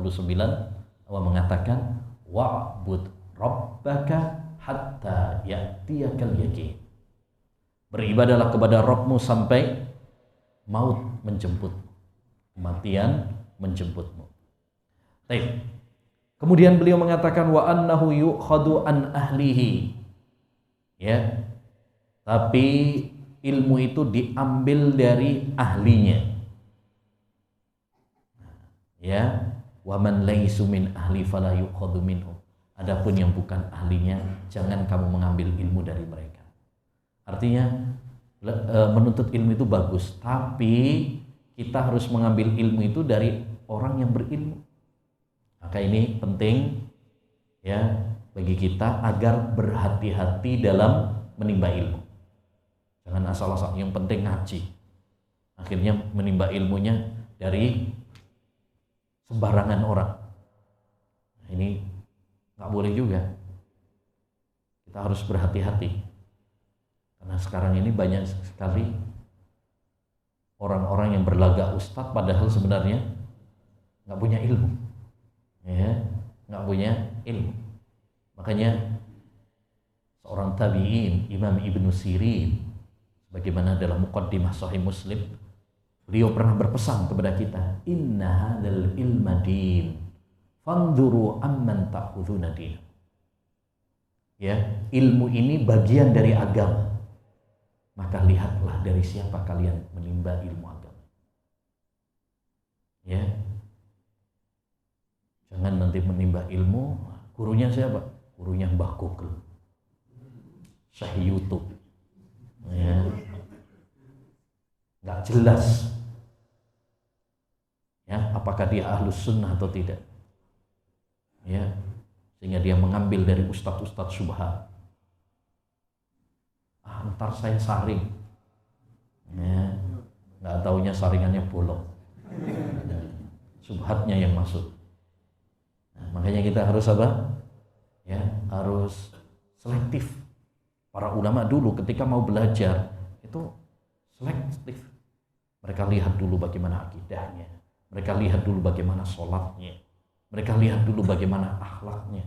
Allah mengatakan wa'bud rabbaka hatta ya'tiyakal yaqin. Beribadahlah kepada Rabbmu sampai maut menjemputmu. Kematian menjemputmu. Baik. Kemudian beliau mengatakan wa annahu yu'khadu an ahlihi. Ya. Tapi ilmu itu diambil dari ahlinya. Ya, wa man laisu min ahli fala yu'khadu minhum. Adapun yang bukan ahlinya, jangan kamu mengambil ilmu dari mereka. Artinya menuntut ilmu itu bagus, tapi kita harus mengambil ilmu itu dari orang yang berilmu. Maka ini penting ya bagi kita agar berhati-hati dalam menimba ilmu. Jangan asal-asal, yang penting ngaji. Akhirnya menimba ilmunya dari sembarangan orang. Nah, ini nggak boleh juga. Kita harus berhati-hati. Karena sekarang ini banyak sekali orang-orang yang berlagak ustadz padahal sebenarnya nggak punya ilmu, ya, nggak punya ilmu. Makanya seorang tabi'in, Imam Ibnu Sirin, bagaimana dalam Muqaddimah Sahih Muslim, Beliau pernah berpesan kepada kita, inna hadzal ilma din, fanzuru amman ta'khuduna din. Ya, ilmu ini bagian dari agama. Maka lihatlah dari siapa kalian menimba ilmu agama. Ya. Jangan nanti menimba ilmu, gurunya siapa? Gurunya Mbah Google, Syekh YouTube. Ya. Nggak jelas. Ya, apakah dia ahlus sunnah atau tidak? Ya, sehingga dia mengambil dari ustadz-ustadz syubhat. Ntar saya saring, ya, nggak taunya saringannya bolong, syubhatnya yang masuk. Nah, makanya kita harus apa? Ya, harus selektif. Para ulama dulu ketika mau belajar itu selektif. Mereka lihat dulu bagaimana akidahnya. Mereka lihat dulu bagaimana sholatnya. Mereka lihat dulu bagaimana akhlaknya.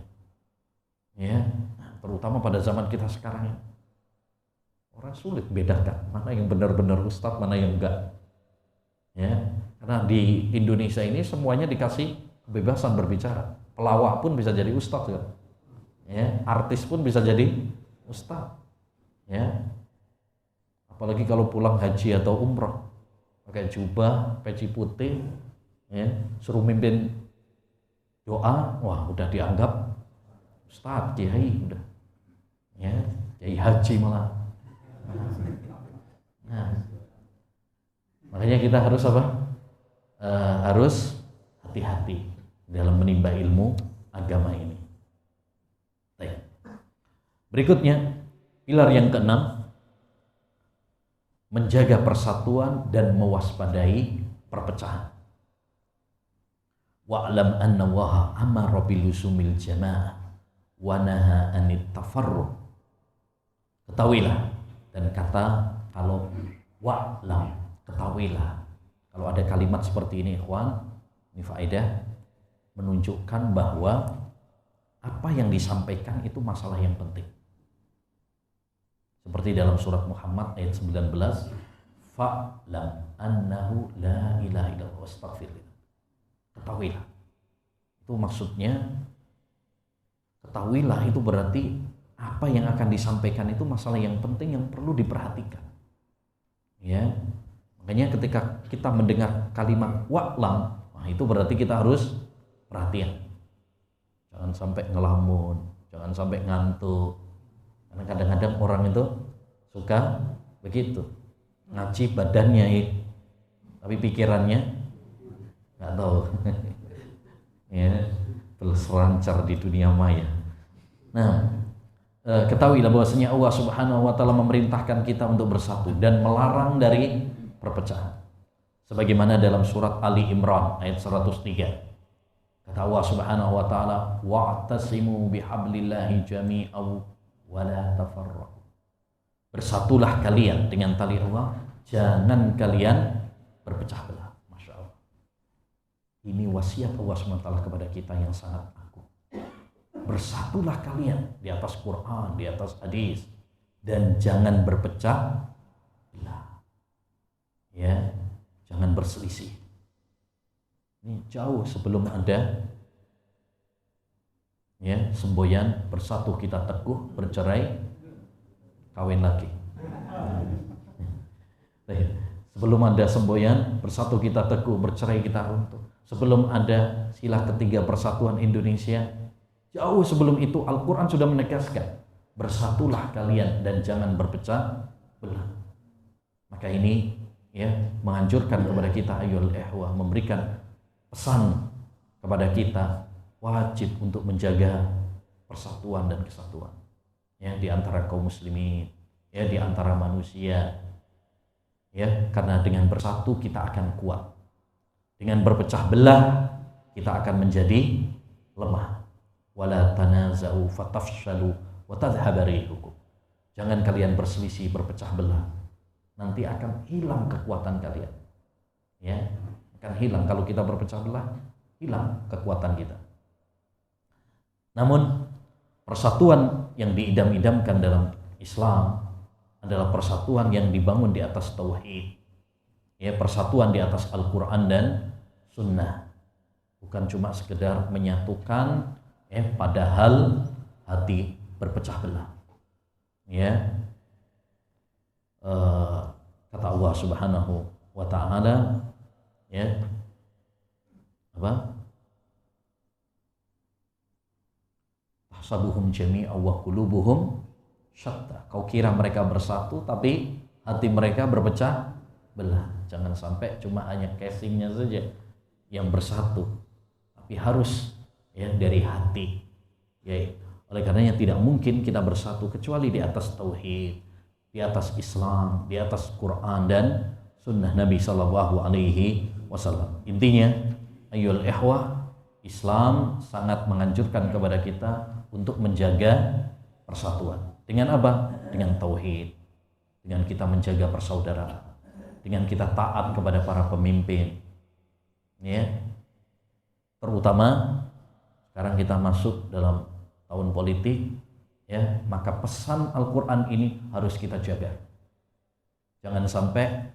Ya, terutama pada zaman kita sekarang ya. Orang sulit bedakan mana yang benar-benar ustadz, mana yang enggak. Ya, karena di Indonesia ini semuanya dikasih kebebasan berbicara. Pelawak pun bisa jadi ustadz ya. Ya, artis pun bisa jadi ustadz. Ya. Apalagi kalau pulang haji atau umroh, pakai jubah, peci putih, ya, suruh mimpin doa, wah udah dianggap ustadz, kiai udah, ya, kiai haji malah. Nah, makanya kita harus apa? Harus hati-hati dalam menimba ilmu agama ini. Baik. Berikutnya, pilar yang keenam, menjaga persatuan dan mewaspadai perpecahan. Wa'lam anna Allaha amara bilusumil jama'ah wa naha anit tafarruq. Ketahuilah, dan kata kalau wa'lam, ketahuilah. Kalau ada kalimat seperti ini ikhwan, ini faedah menunjukkan bahwa apa yang disampaikan itu masalah yang penting. Seperti dalam surat Muhammad ayat 19, fa'lam annahu la ilaha illallah wastaghfirullah. Ketahuilah. Itu maksudnya ketahuilah itu berarti apa yang akan disampaikan itu masalah yang penting yang perlu diperhatikan. Ya. Makanya ketika kita mendengar kalimat wa'lam, nah itu berarti kita harus perhatian. Jangan sampai ngelamun, jangan sampai ngantuk. Karena kadang-kadang orang itu suka begitu, ngaji badannya tapi pikirannya nggak tahu. Ya, berselancar di dunia maya. Nah, ketahuilah bahwasanya Allah Subhanahu wa taala memerintahkan kita untuk bersatu dan melarang dari perpecahan. Sebagaimana dalam surat Ali Imran ayat 103. Kata Allah Subhanahu wa taala, wa'tasimu bihablillahi jami'an wa la tafarraqu. Bersatulah kalian dengan tali Allah, jangan kalian berpecah belah. Masya Allah. Ini wasiat Allah SWT kepada kita yang sangat agung. Bersatulah kalian di atas Quran, di atas hadis, dan jangan berpecah belah. Ya, jangan berselisih. Ini jauh sebelum ada ya semboyan bersatu kita teguh, bercerai kawin lagi. Sebelum ada semboyan bersatu kita teguh, bercerai kita runtuh. Sebelum ada sila ketiga persatuan Indonesia, jauh sebelum itu Al-Quran sudah menegaskan, bersatulah kalian dan jangan berpecah belah. Maka ini ya menganjurkan kepada kita ayyuhal ikhwah, memberikan pesan kepada kita wajib untuk menjaga persatuan dan kesatuan ya di antara kaum muslimin, ya di antara manusia. Ya, karena dengan bersatu kita akan kuat. Dengan berpecah belah kita akan menjadi lemah. Wala tanaza'u fatafshalu wa tadhhabu rihukum. Jangan kalian berselisih, berpecah belah. Nanti akan hilang kekuatan kalian. Ya, akan hilang kalau kita berpecah belah, hilang kekuatan kita. Namun persatuan yang diidam-idamkan dalam Islam adalah persatuan yang dibangun di atas tauhid, Ya, persatuan di atas Al-Quran dan Sunnah, bukan cuma sekedar menyatukan, padahal hati berpecah belah. Ya, kata Allah Subhanahu wa Ta'ala, ya, apa? Tahsabuhum jami'a wa qulubuhum syatta. Kau kira mereka bersatu, tapi hati mereka berpecah belah. Jangan sampai cuma hanya casingnya saja yang bersatu, tapi harus dari hati. Ya, oleh karenanya tidak mungkin kita bersatu kecuali di atas tauhid, di atas Islam, di atas Quran dan Sunnah Nabi Sallallahu Alaihi Wasallam. Intinya, ayyul ikhwah, Islam sangat menganjurkan kepada kita untuk menjaga persatuan. Dengan apa? Dengan tauhid, dengan kita menjaga persaudaraan, dengan kita taat kepada para pemimpin. Ya, terutama sekarang kita masuk dalam tahun politik, ya, maka pesan Al-Quran ini harus kita jaga. Jangan sampai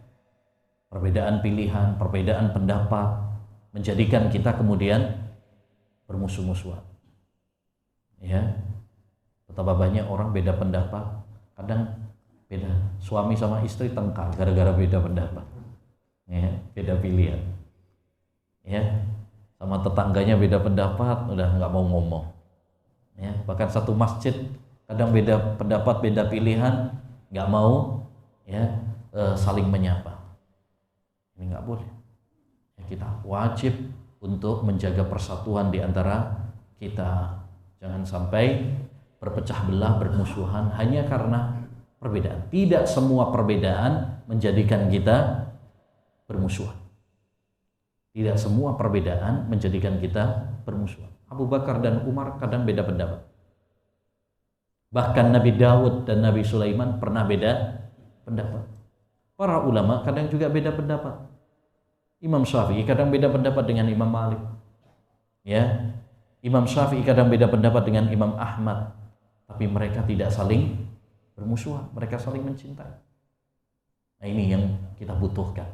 perbedaan pilihan, perbedaan pendapat menjadikan kita kemudian bermusuh-musuhan. Ya, betapa banyak orang beda pendapat, kadang beda suami sama istri tengkar gara-gara beda pendapat, ya, beda pilihan. Ya, sama tetangganya beda pendapat, udah nggak mau ngomong. Ya, bahkan satu masjid kadang beda pendapat, beda pilihan, nggak mau saling menyapa. Ini nggak boleh. Ya, kita wajib untuk menjaga persatuan di antara kita. Jangan sampai berpecah belah, bermusuhan hanya karena perbedaan. Tidak semua perbedaan menjadikan kita bermusuhan. Tidak semua perbedaan menjadikan kita bermusuhan. Abu Bakar dan Umar kadang beda pendapat. Bahkan Nabi Daud dan Nabi Sulaiman pernah beda pendapat. Para ulama kadang juga beda pendapat. Imam Syafi'i kadang beda pendapat dengan Imam Malik. Ya, Imam Syafi'i kadang beda pendapat dengan Imam Ahmad. Tapi mereka tidak saling bermusuhan, mereka saling mencintai. Nah, ini yang kita butuhkan.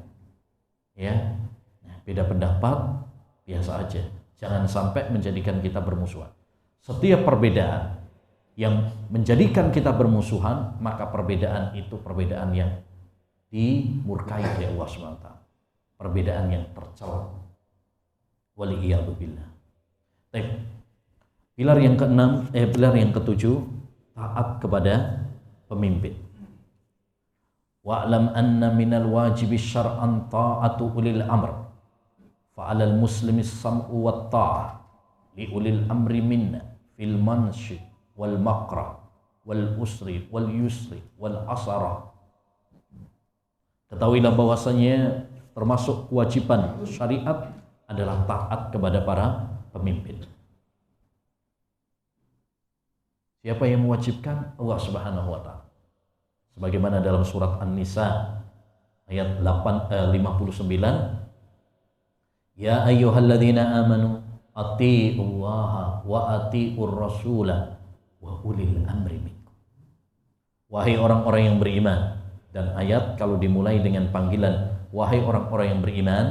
Ya, beda pendapat biasa aja, jangan sampai menjadikan kita bermusuhan. Setiap perbedaan yang menjadikan kita bermusuhan, maka perbedaan itu perbedaan yang dimurkai oleh Allah SWT, perbedaan yang tercela. Waliyadzubillah. Baik. Pilar yang keenam, pilar yang ketujuh, taat kepada pemimpin. Wa'lam anna minal wajibi syar'an ta'atu ulil amr. Fa'alal muslimis sam'u wa ta'ah li ulil amri minna fil manshi wal makrah wal usri wal yusri wal asara. Ketahuilah bahwasanya termasuk kewajiban syariat adalah taat kepada para pemimpin. Siapa yang mewajibkan? Allah Subhanahu wa Ta'ala. Sebagaimana dalam surat An-Nisa ayat 59, ya ayyuhalladzina amanu atiiullaha wa atiiur rasulah wa ulil amri minkum. Wahai orang-orang yang beriman. Dan ayat kalau dimulai dengan panggilan wahai orang-orang yang beriman,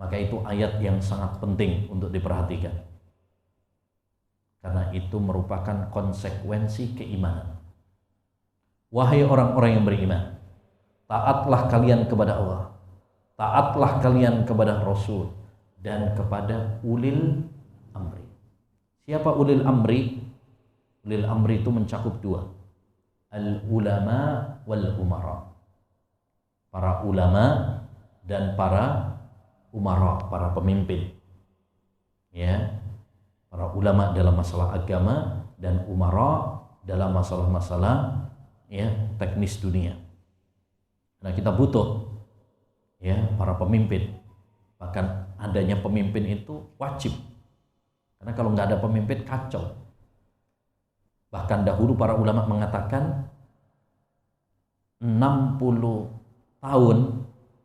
maka itu ayat yang sangat penting untuk diperhatikan, karena itu merupakan konsekuensi keimanan. Wahai orang-orang yang beriman, taatlah kalian kepada Allah, taatlah kalian kepada Rasul, dan kepada ulil amri. Siapa ulil amri? Ulil amri itu mencakup dua, al-ulama wal umara. Para ulama dan para umara, para pemimpin. Ya, para ulama dalam masalah agama dan umara dalam masalah-masalah teknis dunia. Nah, kita butuh para pemimpin. Bahkan adanya pemimpin itu wajib. Karena kalau nggak ada pemimpin kacau. Bahkan dahulu para ulama mengatakan 60 tahun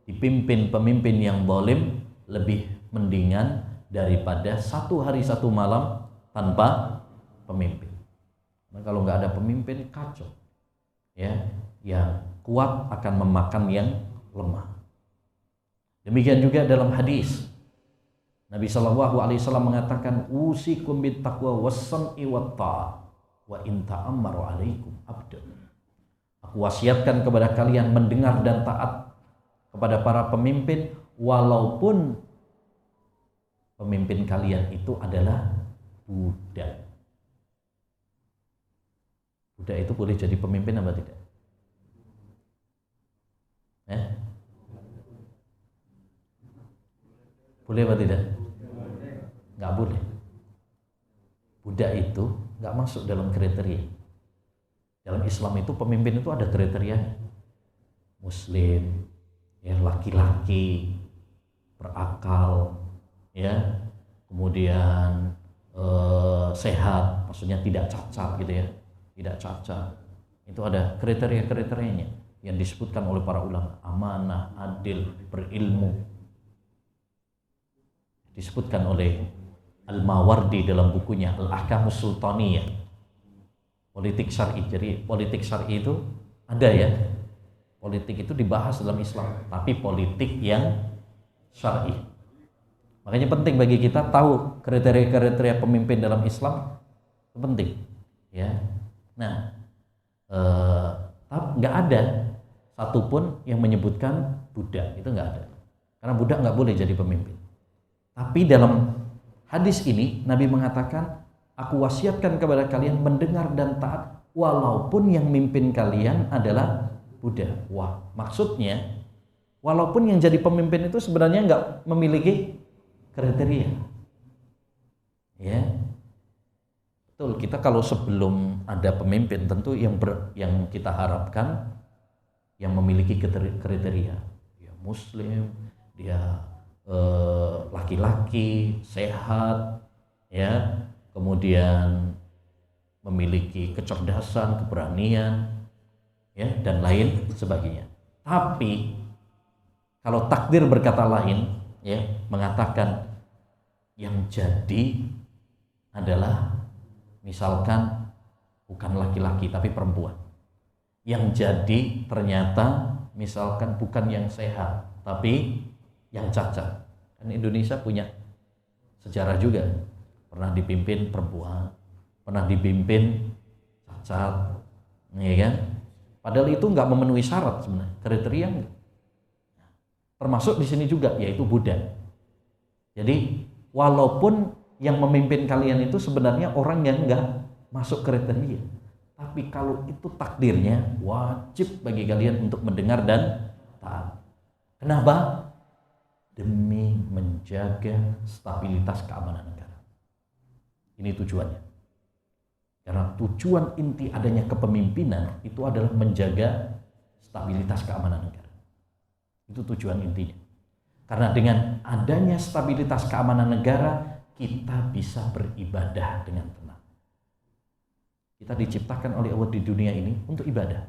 dipimpin pemimpin yang zalim lebih mendingan daripada 1 hari 1 malam tanpa pemimpin. Nah, kalau nggak ada pemimpin kacau. Yang kuat akan memakan yang lemah. Demikian juga dalam hadis Nabi SAW mengatakan, usikum bittaqwa wassam'i watta'ah wa in ta'ammaru alaikum abdun. Aku wasiatkan kepada kalian mendengar dan taat kepada para pemimpin, walaupun pemimpin kalian itu adalah budak. Budak itu boleh jadi pemimpin apa tidak? Boleh apa tidak? Nggak boleh. Budak itu nggak masuk dalam kriteria. Dalam Islam itu pemimpin itu ada kriterianya. Muslim, ya, laki-laki, berakal, ya, kemudian sehat, maksudnya tidak cacat gitu ya, tidak cacat. Itu ada kriteria-kriterianya yang disebutkan oleh para ulama. Amanah, adil, berilmu. Disebutkan oleh Al-Mawardi dalam bukunya Al-Ahkamus Sultaniyah, politik syar'i. Jadi politik syar'i itu ada ya, politik itu dibahas dalam Islam, tapi politik yang syar'i. Makanya penting bagi kita tahu kriteria-kriteria pemimpin dalam Islam, itu penting ya. Nah, nggak ada satupun yang menyebutkan budak, itu nggak ada, karena budak nggak boleh jadi pemimpin. Tapi dalam hadis ini Nabi mengatakan, aku wasiatkan kepada kalian mendengar dan taat walaupun yang mimpin kalian adalah budak. Wah, maksudnya walaupun yang jadi pemimpin itu sebenarnya nggak memiliki kriteria. Ya, betul. Kita kalau sebelum ada pemimpin tentu yang kita harapkan yang memiliki kriteria. Ya, Muslim, dia laki-laki, sehat, ya, kemudian memiliki kecerdasan, keberanian, ya, dan lain sebagainya. Tapi kalau takdir berkata lain, ya, mengatakan yang jadi adalah misalkan bukan laki-laki tapi perempuan. Yang jadi ternyata misalkan bukan yang sehat tapi yang cacat. Kan Indonesia punya sejarah juga, pernah dipimpin perempuan, pernah dipimpin cacat, ya kan? Padahal itu nggak memenuhi syarat sebenarnya, kriteria enggak. Termasuk di sini juga, yaitu budak. Jadi walaupun yang memimpin kalian itu sebenarnya orang yang nggak masuk kriteria, tapi kalau itu takdirnya, wajib bagi kalian untuk mendengar dan taat. Kenapa? Demi menjaga stabilitas keamanan negara. Ini tujuannya. Karena tujuan inti adanya kepemimpinan itu adalah menjaga stabilitas keamanan negara. Itu tujuan intinya. Karena dengan adanya stabilitas keamanan negara, kita bisa beribadah dengan tenang. Kita diciptakan oleh Allah di dunia ini untuk ibadah.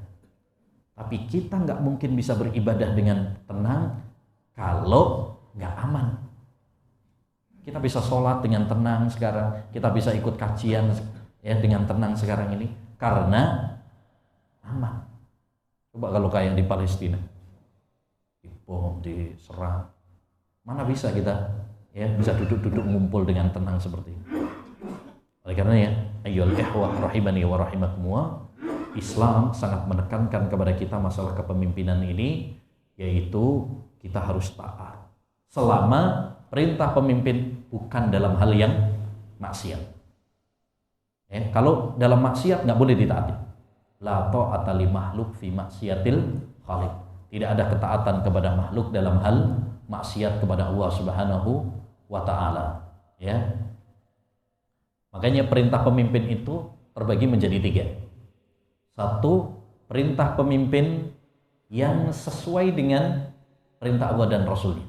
Tapi kita nggak mungkin bisa beribadah dengan tenang kalau nggak aman. Kita bisa sholat dengan tenang sekarang, kita bisa ikut kajian ya dengan tenang sekarang ini karena aman. Coba kalau kayak di Palestina, dibom, diserang, mana bisa kita ya bisa duduk-duduk ngumpul dengan tenang seperti ini. Oleh karena ya, ayyuhal ikhwah rahimani wa rahimakumullah, Islam sangat menekankan kepada kita masalah kepemimpinan ini, yaitu kita harus taat selama perintah pemimpin bukan dalam hal yang maksiat. Kalau dalam maksiat nggak boleh ditaati. La ta'ata li makhluk fi maksiatil khaliq. Tidak ada ketaatan kepada makhluk dalam hal maksiat kepada Allah Subhanahu wa taala. Ya. Makanya perintah pemimpin itu terbagi menjadi 3. 1, perintah pemimpin yang sesuai dengan perintah Allah dan Rasulnya.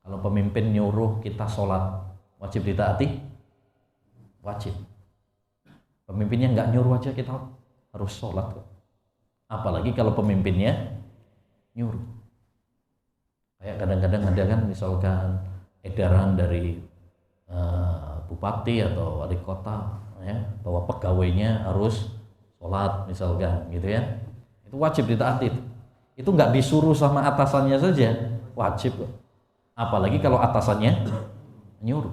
Kalau pemimpin nyuruh kita sholat, wajib ditaati? Wajib. Pemimpinnya nggak nyuruh aja kita harus sholat kok. Apalagi kalau pemimpinnya nyuruh. Kayak kadang-kadang ada kan misalkan edaran dari bupati atau wali kota ya, bahwa pegawainya harus sholat misalkan gitu ya. Itu wajib ditaati. Itu nggak disuruh sama atasannya saja. wajib. Apalagi kalau atasannya nyuruh,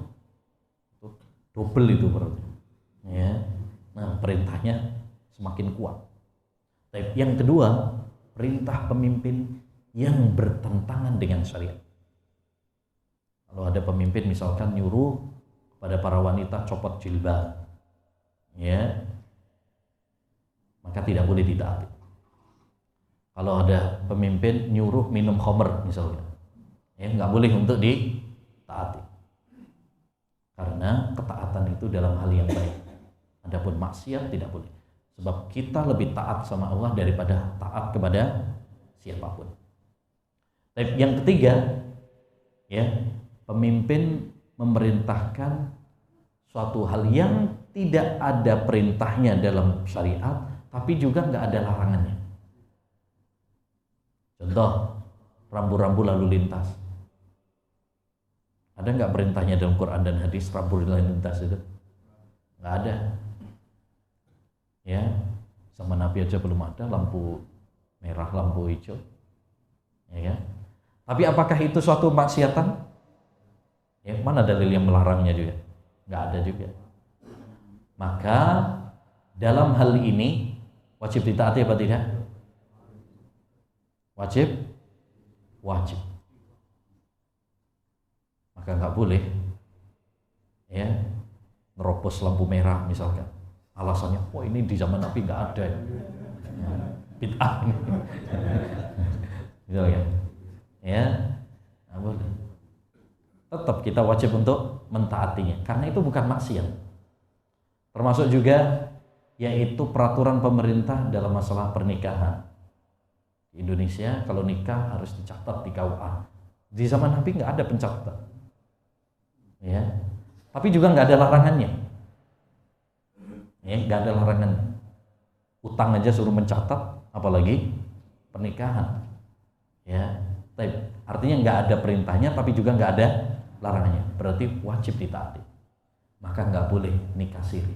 double itu berarti. Ya, nah perintahnya semakin kuat. Yang kedua, perintah pemimpin yang bertentangan dengan syariat. Kalau ada pemimpin misalkan nyuruh kepada para wanita copot jilbab, ya, maka tidak boleh ditaati. Kalau ada pemimpin nyuruh minum khamr misalnya, ya nggak boleh untuk ditaati. Karena ketaatan itu dalam hal yang baik. Adapun maksiat tidak boleh. Sebab kita lebih taat sama Allah daripada taat kepada siapapun. Yang ketiga, ya, pemimpin memerintahkan suatu hal yang tidak ada perintahnya dalam syariat, tapi juga nggak ada larangannya. Contoh, rambu-rambu lalu lintas. Ada nggak perintahnya dalam Quran dan hadis rambu lalu lintas itu? Nggak ada. Ya, sama Nabi aja belum ada lampu merah, lampu hijau, ya kan? Tapi apakah itu suatu maksiatan? Ya, mana dalil yang melarangnya juga? Nggak ada juga. Maka dalam hal ini wajib ditaati apa tidak? Wajib, wajib. Maka nggak boleh, ya, nerobos lampu merah misalkan. Alasannya, oh ini di zaman Nabi nggak ada, bid'ah ini, gitu kan? Ya, nggak boleh. Tetap kita wajib untuk mentaatinya, karena itu bukan maksiat. Termasuk juga yaitu peraturan pemerintah dalam masalah pernikahan. Di Indonesia kalau nikah harus dicatat di KUA. Di zaman Nabi nggak ada pencatatan, ya. Tapi juga nggak ada larangannya. Ya, nggak ada larangan. Utang aja suruh mencatat, apalagi pernikahan. Ya, artinya nggak ada perintahnya, tapi juga nggak ada larangannya. Berarti wajib ditaati. Maka nggak boleh nikah siri.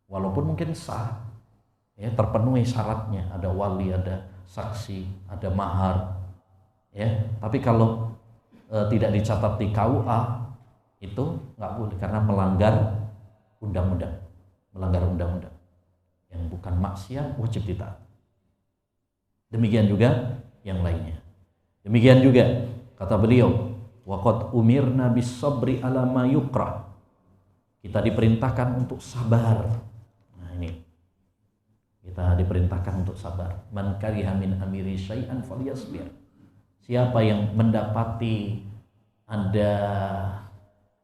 Walaupun mungkin sah, ya, terpenuhi syaratnya, ada wali, ada saksi, ada mahar. Ya, tapi kalau tidak dicatat di KUA itu nggak boleh karena melanggar undang-undang. Melanggar undang-undang yang bukan maksiat wajib ditaati. Demikian juga yang lainnya. Demikian juga kata beliau, waqad umirna bis-sabri ala ma yukrah. Kita diperintahkan untuk sabar. Nah ini, kita diperintahkan untuk sabar. Man kariha min amiri syai'an falyasbir. Siapa yang mendapati ada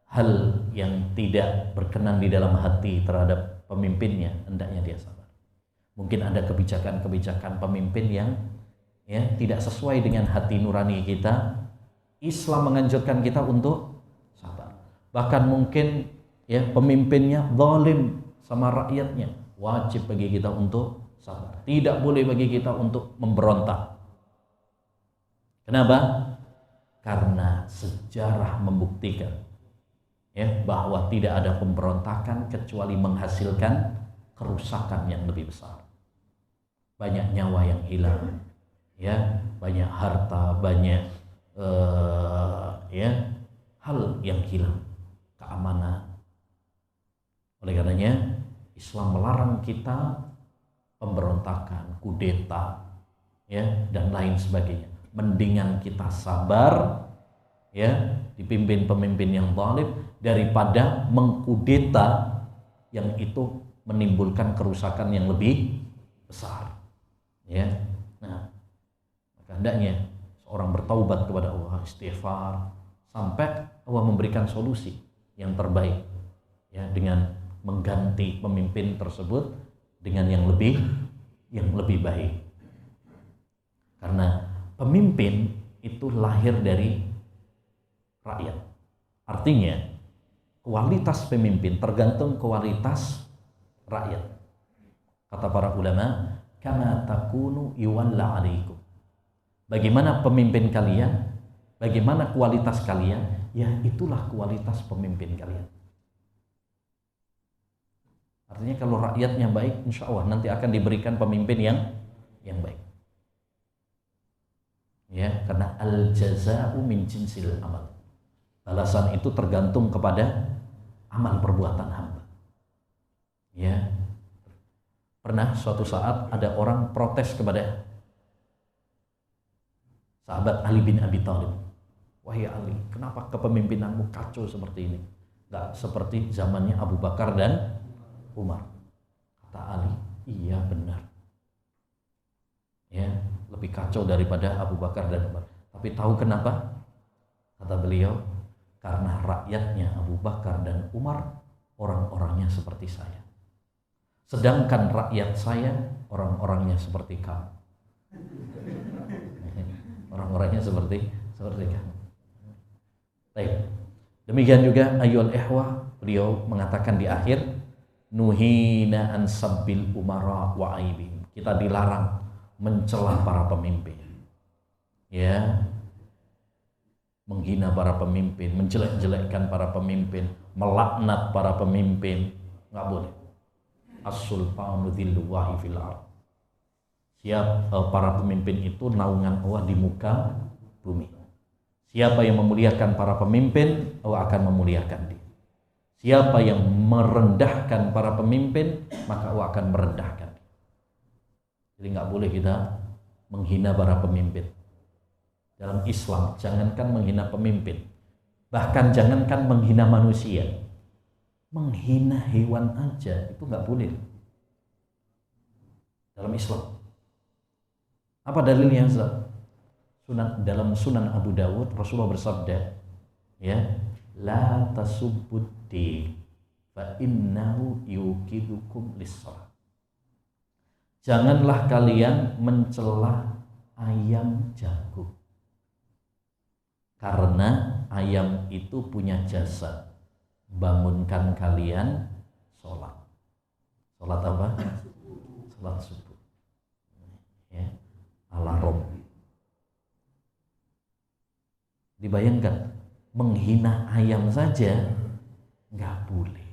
hal yang tidak berkenan di dalam hati terhadap pemimpinnya, hendaknya dia sabar. Mungkin ada kebijakan-kebijakan pemimpin yang, ya, tidak sesuai dengan hati nurani kita. Islam menganjurkan kita untuk sabar. Bahkan mungkin, ya, pemimpinnya zalim sama rakyatnya, wajib bagi kita untuk sabar. Tidak boleh bagi kita untuk memberontak. Kenapa? Karena sejarah membuktikan, ya, bahwa tidak ada pemberontakan kecuali menghasilkan kerusakan yang lebih besar. Banyak nyawa yang hilang, ya, banyak harta, banyak ya, hal yang hilang, keamanan. Oleh karenanya Islam melarang kita pemberontakan, kudeta, ya, dan lain sebagainya. Mendingan kita sabar, ya, dipimpin pemimpin yang zalim daripada mengkudeta yang itu menimbulkan kerusakan yang lebih besar, ya. Nah, maka hendaknya seorang bertaubat kepada Allah, istighfar, sampai Allah memberikan solusi yang terbaik, ya, dengan mengganti pemimpin tersebut dengan yang lebih baik. Karena pemimpin itu lahir dari rakyat. Artinya kualitas pemimpin tergantung kualitas rakyat. Kata para ulama, kama takunu yuwalla alaikum. Bagaimana pemimpin kalian, bagaimana kualitas kalian, ya itulah kualitas pemimpin kalian. Artinya kalau rakyatnya baik, insya Allah nanti akan diberikan pemimpin yang baik. Ya, karena al jazaa'u min jinsil amal. Balasan itu tergantung kepada amal perbuatan hamba. Ya. Pernah suatu saat ada orang protes kepada sahabat Ali bin Abi Thalib. Wahai Ali, kenapa kepemimpinanmu kacau seperti ini? Gak seperti zamannya Abu Bakar dan Umar. Kata Ali, iya benar. Ya, lebih kacau daripada Abu Bakar dan Umar. Tapi tahu kenapa? Kata beliau, karena rakyatnya Abu Bakar dan Umar orang-orangnya seperti saya. Sedangkan rakyat saya orang-orangnya seperti kamu. Orang-orangnya seperti kamu. Baik. Demikian juga ayyul ihwa, beliau mengatakan di akhir, nuhina an sabbil umara wa aibihim. Kita dilarang mencela para pemimpin. Ya. Menghina para pemimpin, menjelek-jelekkan para pemimpin, melaknat para pemimpin, enggak boleh. As-sultanu dzillullahi fil ardh. Siap para pemimpin itu naungan Allah di muka bumi. Siapa yang memuliakan para pemimpin, Allah akan memuliakan dia. Siapa yang merendahkan para pemimpin, maka Allah akan merendahkan dia. Jadi nggak boleh kita menghina para pemimpin. Dalam Islam, jangankan menghina pemimpin, bahkan jangankan menghina manusia, menghina hewan aja itu nggak boleh dalam Islam. Apa dalilnya? Dalam Sunan Abu Dawud Rasulullah bersabda, ya, la tasubbuddin fa innahu yuqidukum lis-shalah. Janganlah kalian mencela ayam jago, karena ayam itu punya jasa bangunkan kalian sholat. Sholat apa? Sholat subuh. Ya, alarm. Dibayangkan, menghina ayam saja nggak boleh,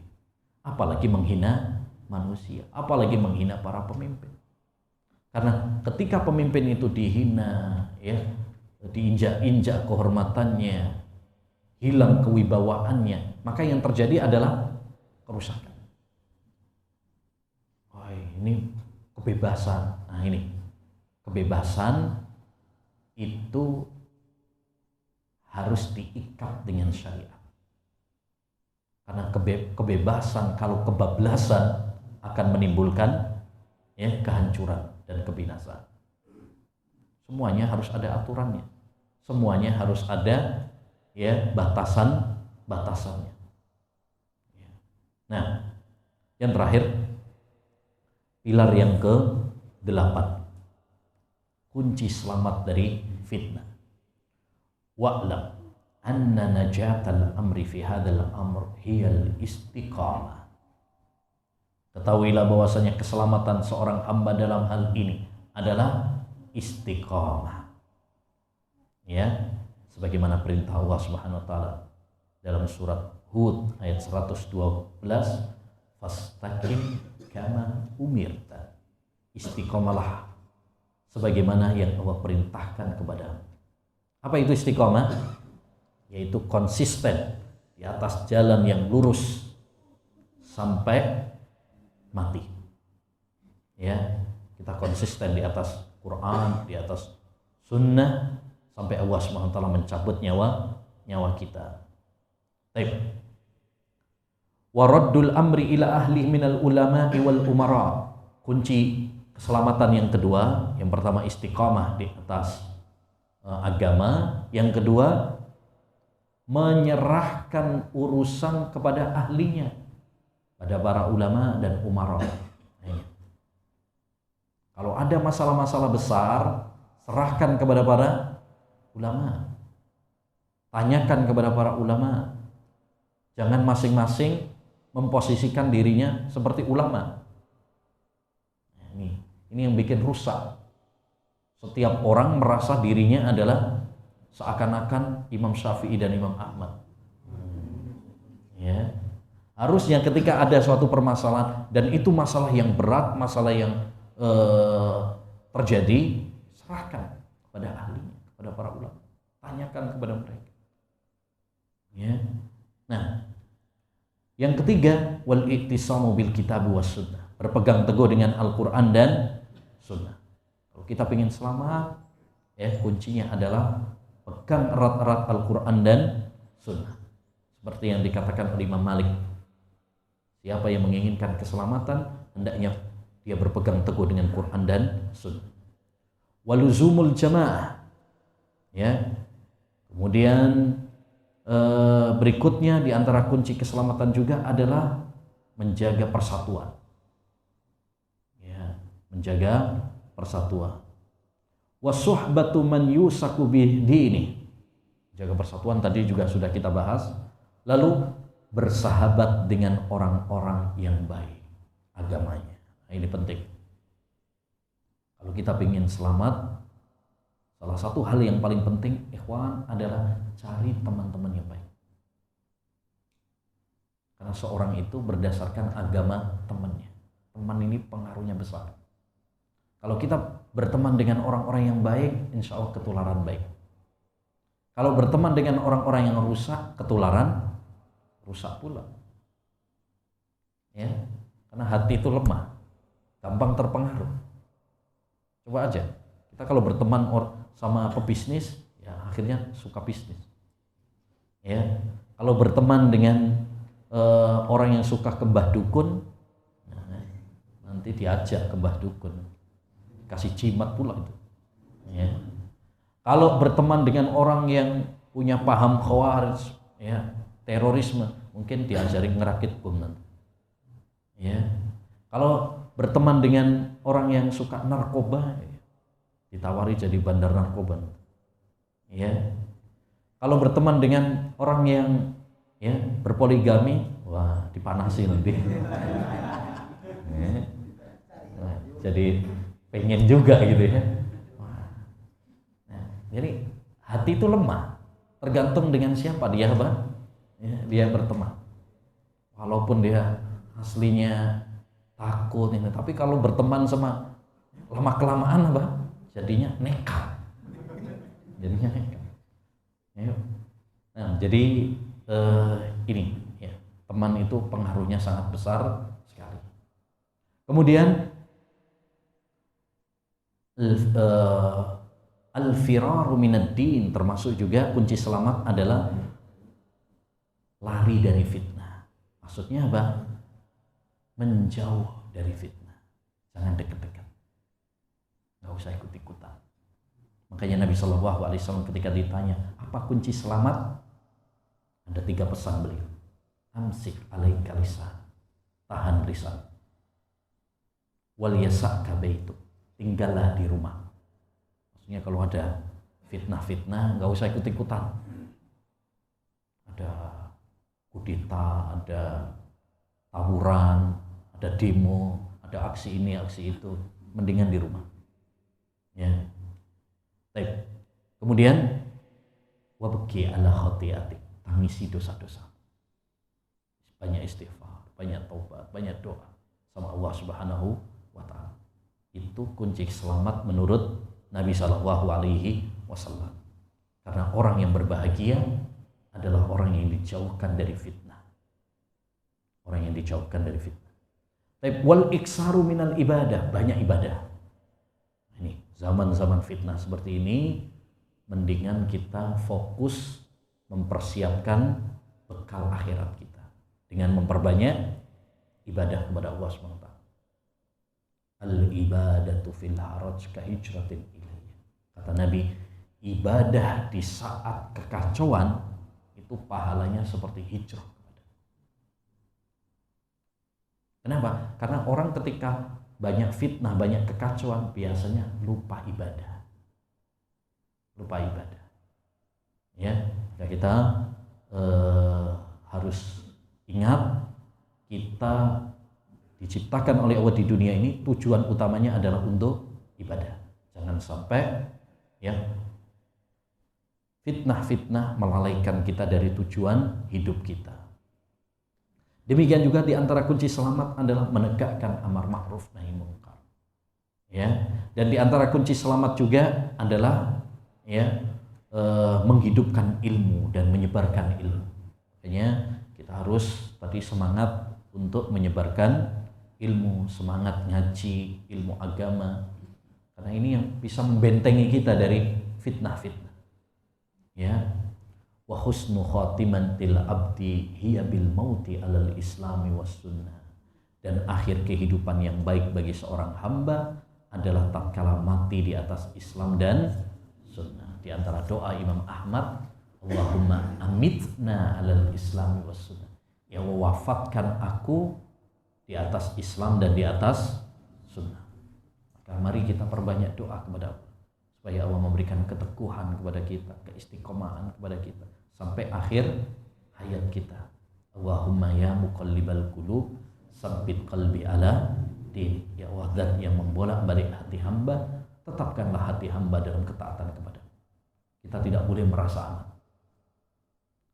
apalagi menghina manusia, apalagi menghina para pemimpin. Karena ketika pemimpin itu dihina, ya, diinjak-injak kehormatannya, hilang kewibawaannya, maka yang terjadi adalah kerusakan. Oh, ini kebebasan. Nah, ini kebebasan itu harus diikat dengan syariat. Karena kebebasan kalau kebablasan akan menimbulkan, ya, kehancuran dan kebinasaan. Semuanya harus ada aturannya. Semuanya harus ada, ya, batasannya. Nah, yang terakhir, pilar yang ke-8, kunci selamat dari fitnah. Wa'lam anna najatal amri fi hadzal amr hiyal istiqamah. Ketahuilah bahwasanya keselamatan seorang hamba dalam hal ini adalah istiqamah. Ya, sebagaimana perintah Allah Subhanahu wa taala dalam surat Hud ayat 112, fastaqim kama umirta. Istiqamalah sebagaimana yang Allah perintahkan kepadamu. Apa itu istiqamah? Yaitu konsisten di atas jalan yang lurus sampai mati. Ya, kita konsisten di atas Quran, di atas sunnah sampai Allah SWT mencabut nyawa kita. Baik. Waraddul amri ila ahli minal ulama'i wal umara. Kunci keselamatan yang kedua, yang pertama istiqamah di atas agama, yang kedua menyerahkan urusan kepada ahlinya, pada para ulama dan umara. Kalau ada masalah-masalah besar, serahkan kepada para ulama, tanyakan kepada para ulama. Jangan masing-masing memposisikan dirinya seperti ulama. Ini yang bikin rusak. Setiap orang merasa dirinya adalah seakan-akan Imam Syafi'i dan Imam Ahmad. Ya. Harusnya ketika ada suatu permasalahan dan itu masalah yang berat, masalah yang terjadi, serahkan kepada ahlinya, kepada tanyakan kepada mereka. Ya. Nah, yang ketiga, wal i'tisamu bil kitab was sunnah, berpegang teguh dengan Al-Qur'an dan sunnah. Kalau kita ingin selamat, ya kuncinya adalah pegang erat-erat Al-Qur'an dan sunnah. Seperti yang dikatakan oleh Imam Malik, siapa yang menginginkan keselamatan, hendaknya dia berpegang teguh dengan Quran dan sunnah. Waluzumul jamaah, ya. Kemudian berikutnya di antara kunci keselamatan juga adalah menjaga persatuan. Ya, menjaga persatuan. Wasuhbatu man yusaku bidini. Jaga persatuan tadi juga sudah kita bahas. Lalu bersahabat dengan orang-orang yang baik agamanya. Nah, ini penting. Kalau kita ingin selamat, salah satu hal yang paling penting, ikhwan, adalah cari teman-teman yang baik. Karena seorang itu berdasarkan agama temannya. Teman ini pengaruhnya besar. Kalau kita berteman dengan orang-orang yang baik, insya Allah ketularan baik. Kalau berteman dengan orang-orang yang rusak, ketularan rusak pula. Ya, karena hati itu lemah, gampang terpengaruh. Coba aja, kita kalau berteman sama pebisnis, ya akhirnya suka bisnis. Ya, kalau berteman dengan orang yang suka ke mbah dukun, nah, nanti diajak ke mbah dukun, kasih jimat pula itu. Ya. Kalau berteman dengan orang yang punya paham khawarij, ya, terorisme, mungkin diajari ngerakit bom nanti. Ya. Kalau berteman dengan orang yang suka narkoba, ditawari jadi bandar narkoba. Ya. Kalau berteman dengan orang yang ya berpoligami, wah dipanasi nanti. Ya. Nah, jadi pengen juga gitu ya. Nah, jadi hati itu lemah, tergantung dengan siapa dia, Bang. Ya, dia berteman. Walaupun dia aslinya takut ini, tapi kalau berteman sama lama-kelamaan apa? Jadinya nekat. Jadinya nekat. Ya. Nah, jadi ini ya, teman itu pengaruhnya sangat besar sekali. Kemudian al-firaru minad din, termasuk juga kunci selamat adalah lari dari fitnah. Maksudnya apa? Menjauh dari fitnah. Jangan dekat-dekat. Nggak usah ikut-ikutan. Makanya Nabi SAW ketika ditanya, apa kunci selamat? Ada 3 pesan beliau. Amsik alaika lisan. Tahan lisan. Wal yasa'ka baituk. Tinggallah di rumah. Maksudnya kalau ada fitnah-fitnah, nggak usah ikut-ikutan. Ada kudeta, ada tawuran, ada demo, ada aksi ini, aksi itu, mendingan di rumah. Ya. Baik. Kemudian wabki ala khati'atik, tangisi dosa-dosa. Banyak istighfar, banyak taubat, banyak doa sama Allah Subhanahu wa taala. Itu kunci selamat menurut Nabi sallallahu alaihi wasallam. Karena orang yang berbahagia adalah orang yang dijauhkan dari fitnah. Orang yang dijauhkan dari fitnah. Wal iksaru minal ibadah, banyak ibadah. Ini zaman-zaman fitnah seperti ini, mendingan kita fokus mempersiapkan bekal akhirat kita dengan memperbanyak ibadah kepada Allah SWT. Al-ibadatu fil haraj ka hijratin ilayya. Kata Nabi, ibadah di saat kekacauan itu pahalanya seperti hijrah. Kenapa? Karena orang ketika banyak fitnah, banyak kekacauan, biasanya lupa ibadah. Lupa ibadah. Ya, kita harus ingat kita diciptakan oleh Allah di dunia ini, tujuan utamanya adalah untuk ibadah. Jangan sampai ya fitnah-fitnah melalaikan kita dari tujuan hidup kita. Demikian juga di antara kunci selamat adalah menegakkan amar ma'ruf nahi munkar. Ya, dan di antara kunci selamat juga adalah ya menghidupkan ilmu dan menyebarkan ilmu. Makanya kita harus tadi semangat untuk menyebarkan ilmu, semangat ngaji ilmu agama, karena ini yang bisa membentengi kita dari fitnah-fitnah. Ya, wa husnu khatimatil abdi hiya bil mauti alal islami was sunnah. Dan akhir kehidupan yang baik bagi seorang hamba adalah tatkala mati di atas Islam dan sunnah. Di antara doa Imam Ahmad, Allahumma amitna alal islami was sunnah. Ya Allah, wafatkan aku di atas Islam dan di atas sunnah. Maka mari kita perbanyak doa kepada Allah supaya Allah memberikan keteguhan kepada kita, keistiqomahan kepada kita sampai akhir hayat kita. Allahumma ya muqallibal qulub sabbit qalbi ala din. Ya Allah, zat yang membolak-balik hati hamba, tetapkanlah hati hamba dalam ketaatan kepada. Kita tidak boleh merasa aman,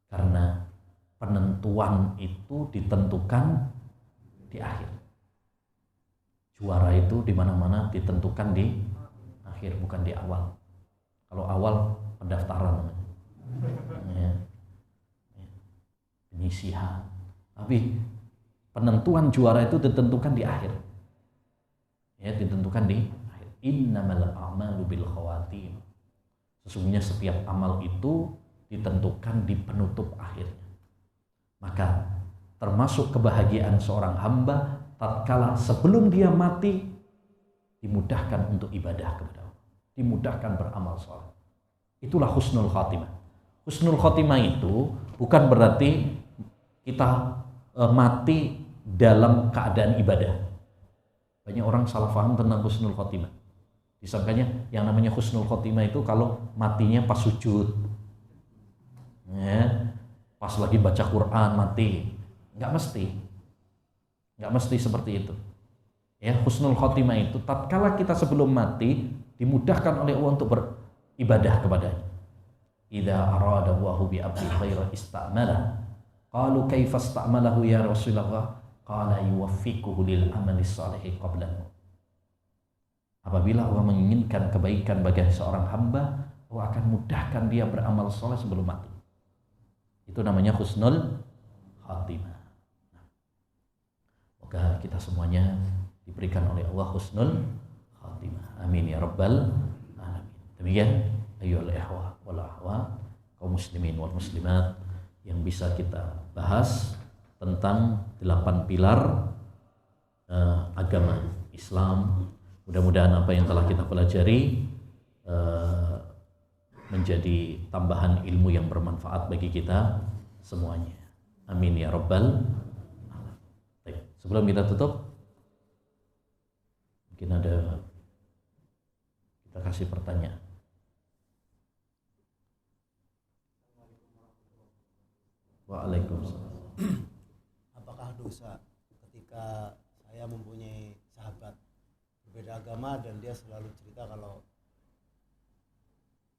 karena penentuan itu ditentukan di akhir. Juara itu di mana-mana ditentukan di akhir, bukan di awal. Kalau awal pendaftaran, ya, penyisihan. Tapi penentuan juara itu ditentukan di akhir. Ya, ditentukan di akhir. Innamal a'malu bil khawatim. Sesungguhnya setiap amal itu ditentukan di penutup akhirnya. Maka termasuk kebahagiaan seorang hamba tatkala sebelum dia mati dimudahkan untuk ibadah kepada Allah, dimudahkan beramal saleh. Itulah husnul khatimah. Husnul khatimah itu bukan berarti kita mati dalam keadaan ibadah. Banyak orang salah paham tentang husnul khatimah. Disangkanya yang namanya husnul khotimah itu kalau matinya pas sujud, ya, pas lagi baca Quran mati. Nggak mesti seperti itu. Ya, husnul khotimah itu tatkala kita sebelum mati dimudahkan oleh Allah untuk beribadah kepadanya. Idza arada Allahu bi 'abdi khairan istamala. Qalu kaifa istamalahu ya Rasulullah? Qala yuwaffiquhu lil amali shalih qabla. Apabila Allah menginginkan kebaikan bagi seorang hamba, Allah akan mudahkan dia beramal soleh sebelum mati. Itu namanya husnul khatimah. Semoga kita semuanya diberikan oleh Allah husnul khatimah. Amin ya rabbal alamin. Demikian ayyuhal ikhwah wal akhwat, kaum muslimin wal muslimat, yang bisa kita bahas tentang 8 pilar agama Islam. Mudah-mudahan apa yang telah kita pelajari menjadi tambahan ilmu yang bermanfaat bagi kita semuanya. Amin ya rabbal alamin. Sebelum kita tutup, mungkin kita kasih pertanyaan. Waalaikumsalam. Apakah dosa ketika saya mempunyai sahabat berbeda agama dan dia selalu cerita kalau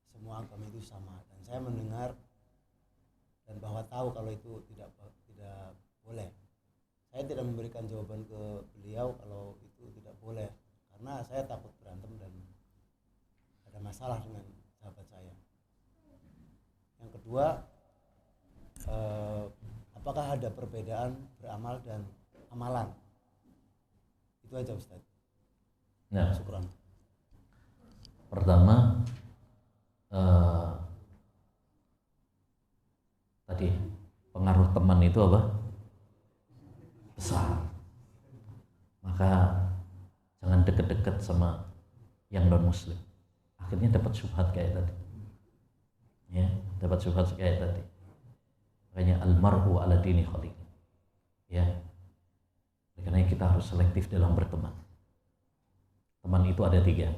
semua agama itu sama, dan saya mendengar dan bahwa tahu kalau itu tidak boleh. Saya tidak memberikan jawaban ke beliau kalau itu tidak boleh karena saya takut berantem dan ada masalah dengan sahabat saya. Yang kedua, apakah ada perbedaan beramal dan amalan? Itu aja Ustaz. Nah, syukran. Pertama, tadi pengaruh teman itu apa? Besar. Maka jangan deket-deket sama yang non muslim. Akhirnya dapat syubhat kayak tadi. Ya, dapat syubhat kayak tadi. Makanya almar'u ala dini khalil. Ya. Karena kita harus selektif dalam berteman. Teman itu ada 3.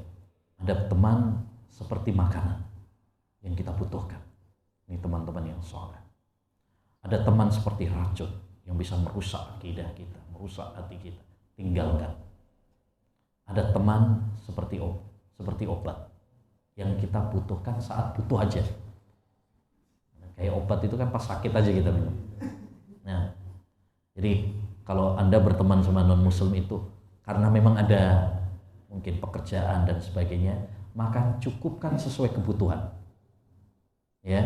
Ada teman seperti makanan yang kita butuhkan. Ini teman-teman yang soleh. Ada teman seperti racun yang bisa merusak akidah kita, merusak hati kita. Tinggalkan. Ada teman seperti obat yang kita butuhkan saat butuh aja. Kayak obat itu kan pas sakit aja kita minum. Nah, jadi kalau Anda berteman sama non muslim itu karena memang ada mungkin pekerjaan dan sebagainya, maka cukupkan sesuai kebutuhan. ya.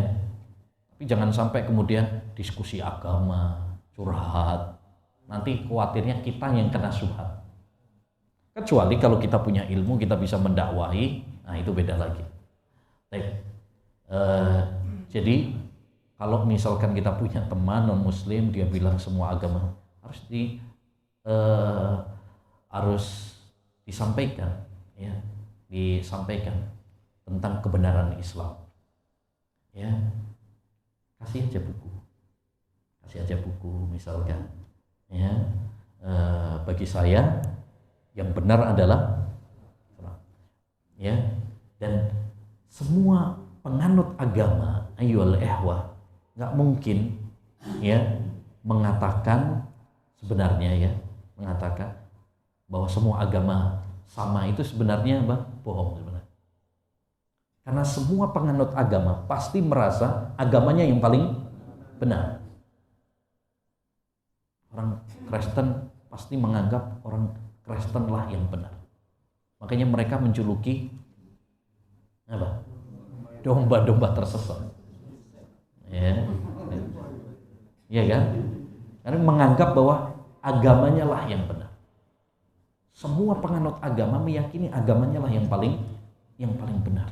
Tapi jangan sampai kemudian diskusi agama, curhat, nanti khawatirnya kita yang kena syubhat. Kecuali kalau kita punya ilmu, kita bisa mendakwahi, nah itu beda lagi. Jadi kalau misalkan kita punya teman non muslim, dia bilang semua agama harus disampaikan, ya, disampaikan tentang kebenaran Islam, ya. Kasih aja buku misalkan, ya. Bagi saya yang benar adalah, ya, dan semua penganut agama, ayyuhal ikhwah, nggak mungkin, ya, mengatakan sebenarnya, ya, mengatakan bahwa semua agama sama itu sebenarnya bohong sebenarnya. Karena semua penganut agama pasti merasa agamanya yang paling benar. Orang Kristen pasti menganggap orang Kristen lah yang benar. Makanya mereka menjuluki apa? Domba-domba tersesat. Ya. Iya kan? Karena menganggap bahwa agamanya lah yang benar. Semua penganut agama meyakini agamanya lah yang paling benar.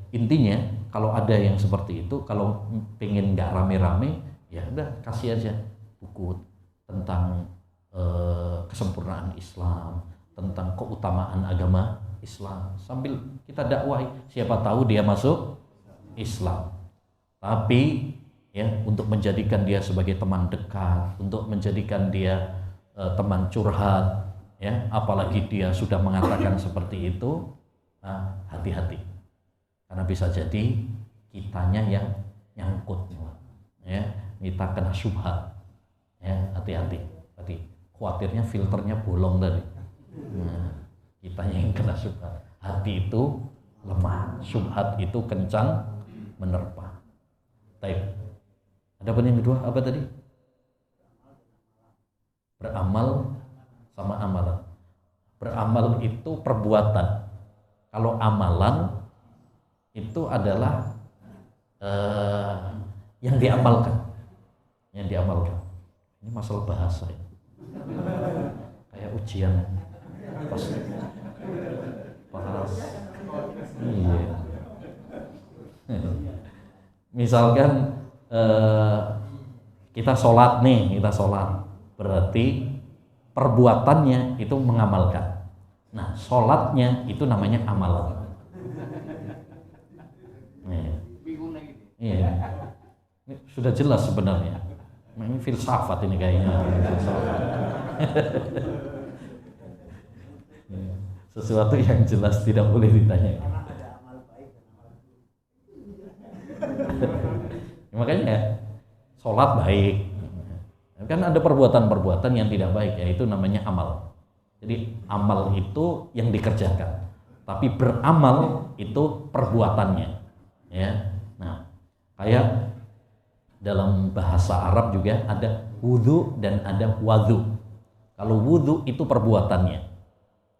Intinya kalau ada yang seperti itu, kalau pengen nggak rame-rame, ya udah kasih aja buku tentang kesempurnaan Islam, tentang keutamaan agama Islam, sambil kita dakwahi, siapa tahu dia masuk Islam. Tapi ya, untuk menjadikan dia sebagai teman dekat, untuk menjadikan dia teman curhat, ya, apalagi dia sudah mengatakan seperti itu, nah, hati-hati. Karena bisa jadi kitanya yang nyangkut, ya, kita kena syubhat, ya, hati-hati. Tadi khawatirnya filternya bolong tadi. Nah, kitanya yang kena syubhat. Hati itu lemah, syubhat itu kencang menerpa. Baik. Ada pun yang kedua apa tadi? Beramal sama amalan. Beramal itu perbuatan. Kalau amalan itu adalah yang diamalkan. Ini masalah bahasa ya. Kayak ujian pasti bahasa. Iya. Misalkan kita sholat, berarti perbuatannya itu mengamalkan. Nah, sholatnya itu namanya amalan. Iya. Ini sudah jelas sebenarnya. Ini filsafat ini kayaknya. Sesuatu yang jelas tidak boleh ditanya. Makanya sholat baik. Kan ada perbuatan-perbuatan yang tidak baik, yaitu namanya amal. Jadi amal itu yang dikerjakan, tapi beramal itu perbuatannya. Ya. Nah, kayak dalam bahasa Arab juga ada wudhu dan ada wadhu. Kalau wudhu itu perbuatannya,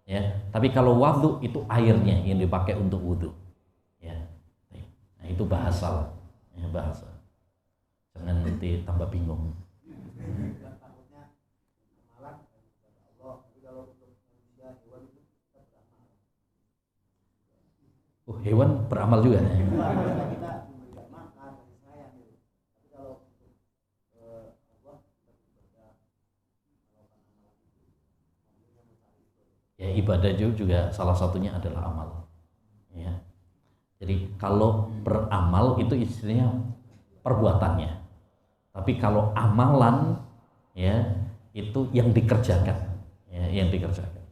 ya. Tapi kalau wadhu itu airnya yang dipakai untuk wudhu, ya. Nah, itu bahasa lah, ya, bahasa. Jangan nanti tambah bingung. Hewan beramal juga. Ya, ibadah juga salah satunya adalah amal. Ya. Jadi kalau beramal itu istilahnya perbuatannya. Tapi kalau amalan, ya, itu yang dikerjakan, ya, yang dikerjakan.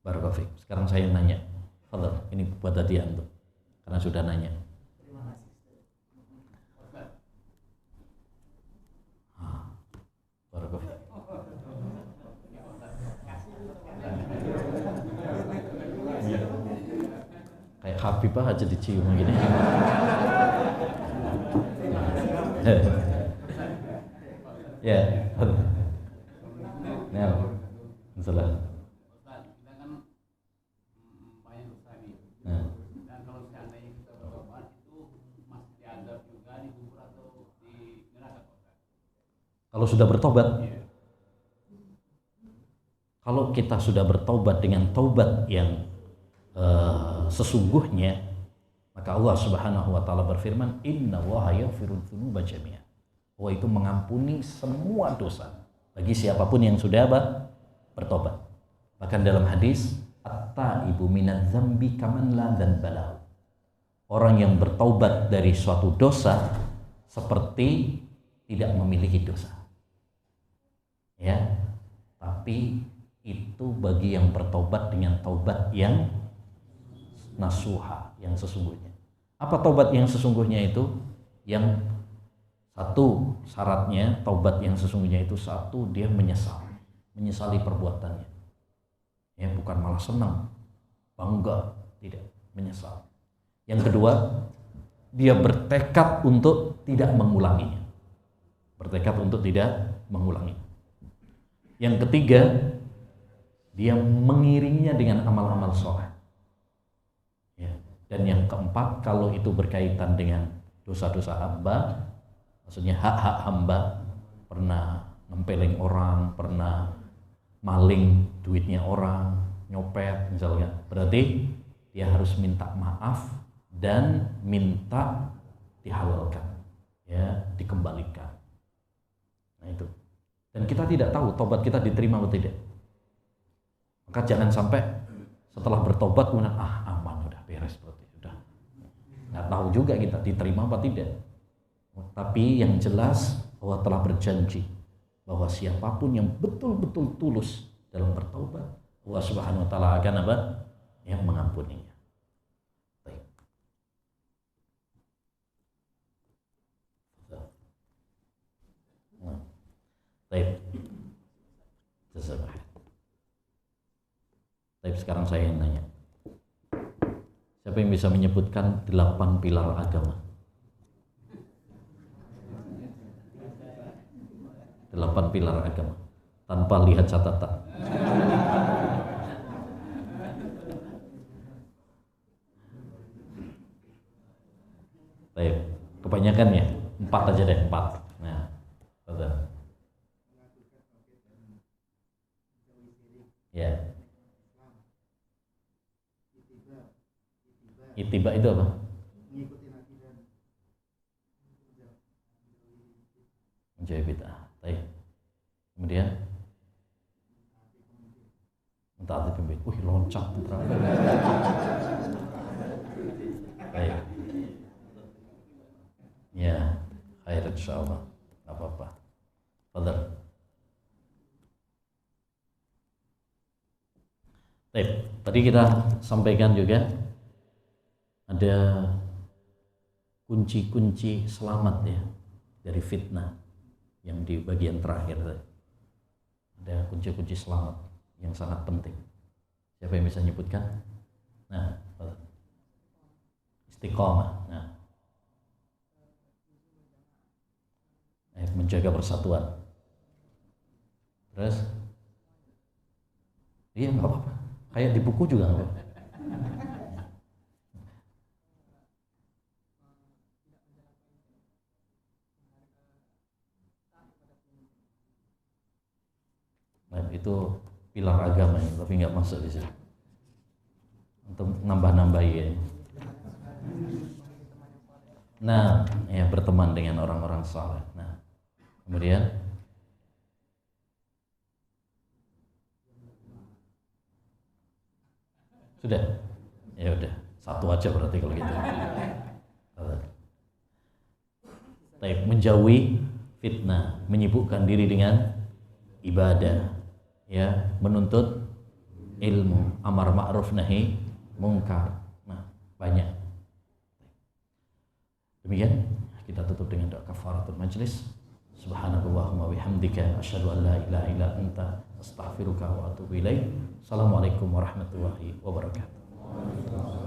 Barakallahu fiik. Sekarang saya nanya, Fadhal, ini buat hadiah untuk, karena sudah nanya. Barakallahu fiik. Kayak Habibah aja dicium gini. Ya, nah, salah. Kita kan banyak usaha nih. Nah, Dan kalau seandainya Kalau sudah bertobat, kalau kita sudah bertobat dengan taubat yang sesungguhnya, maka Allah Subhanahu wa taala berfirman, "Innallaha yaghfiru dzunuba jami'a." Allah itu mengampuni semua dosa bagi siapapun yang sudah bertobat. Bahkan dalam hadis, "At-taibu minadz dzambi kaman la dzanba lahu." Orang yang bertaubat dari suatu dosa seperti tidak memiliki dosa. Ya, tapi itu bagi yang bertobat dengan taubat yang nasuha, yang sesungguhnya. Apa taubat yang sesungguhnya itu? Yang satu syaratnya taubat yang sesungguhnya itu, satu, dia menyesali perbuatannya. Ya, bukan malah senang, bangga, tidak, menyesal. Yang kedua, dia bertekad untuk tidak mengulanginya. Bertekad untuk tidak mengulangi. Yang ketiga, dia mengiringnya dengan amal-amal soleh. Ya. Dan yang keempat, kalau itu berkaitan dengan dosa-dosa hamba, maksudnya hak-hak hamba, pernah nempeleng orang, pernah maling duitnya orang, nyopet misalnya, berarti dia harus minta maaf dan minta dihalalkan, ya, dikembalikan. Nah itu. Dan kita tidak tahu tobat kita diterima atau tidak. Maka jangan sampai setelah bertobat kemudian aman, udah beres, berarti udah nggak tahu juga kita diterima apa tidak. Tapi yang jelas bahwa telah berjanji bahwa siapapun yang betul-betul tulus dalam bertobat, Allah Subhanahu wa taala akan apa? Yang mengampuninya. Baik. Baik. Tapi sekarang saya yang nanya, siapa yang bisa menyebutkan 8 pilar agama? 8 pilar agama tanpa lihat catatan. Baik, kebanyakan ya 4 aja deh, 4. Nah, betul. Ya. Ittiba itu apa? Menjauhi bid'ah. Baik. Kemudian mentaati pemimpin. Loncat putra. Baik. Ya, khair insyaallah. Enggak apa-apa. Fadhal. Baik, tadi kita sampaikan juga ada kunci-kunci selamat ya dari fitnah yang di bagian terakhir tadi. Ada kunci-kunci selamat yang sangat penting. Siapa yang bisa menyebutkan? Nah, istiqomah. Nah, menjaga persatuan. Terus, iya nggak apa-apa. Kayak di buku juga nggak apa-apa. Nah, itu pilar agama ya, tapi nggak masuk di sini. Untuk nambah-nambahi ya. Nah, ya berteman dengan orang-orang saleh. Nah, kemudian sudah, ya udah satu aja berarti kalau gitu. Baik, menjauhi fitnah, menyibukkan diri dengan ibadah, ya, menuntut ilmu, amar ma'ruf nahi mungkar. Nah, banyak. Demikian kita tutup dengan doa kafaratul majlis. Subhanakallahumma bihamdika asyhadu an la ilaha illa anta astaghfiruka wa atubu ilaik. Assalamualaikum warahmatullahi wabarakatuh.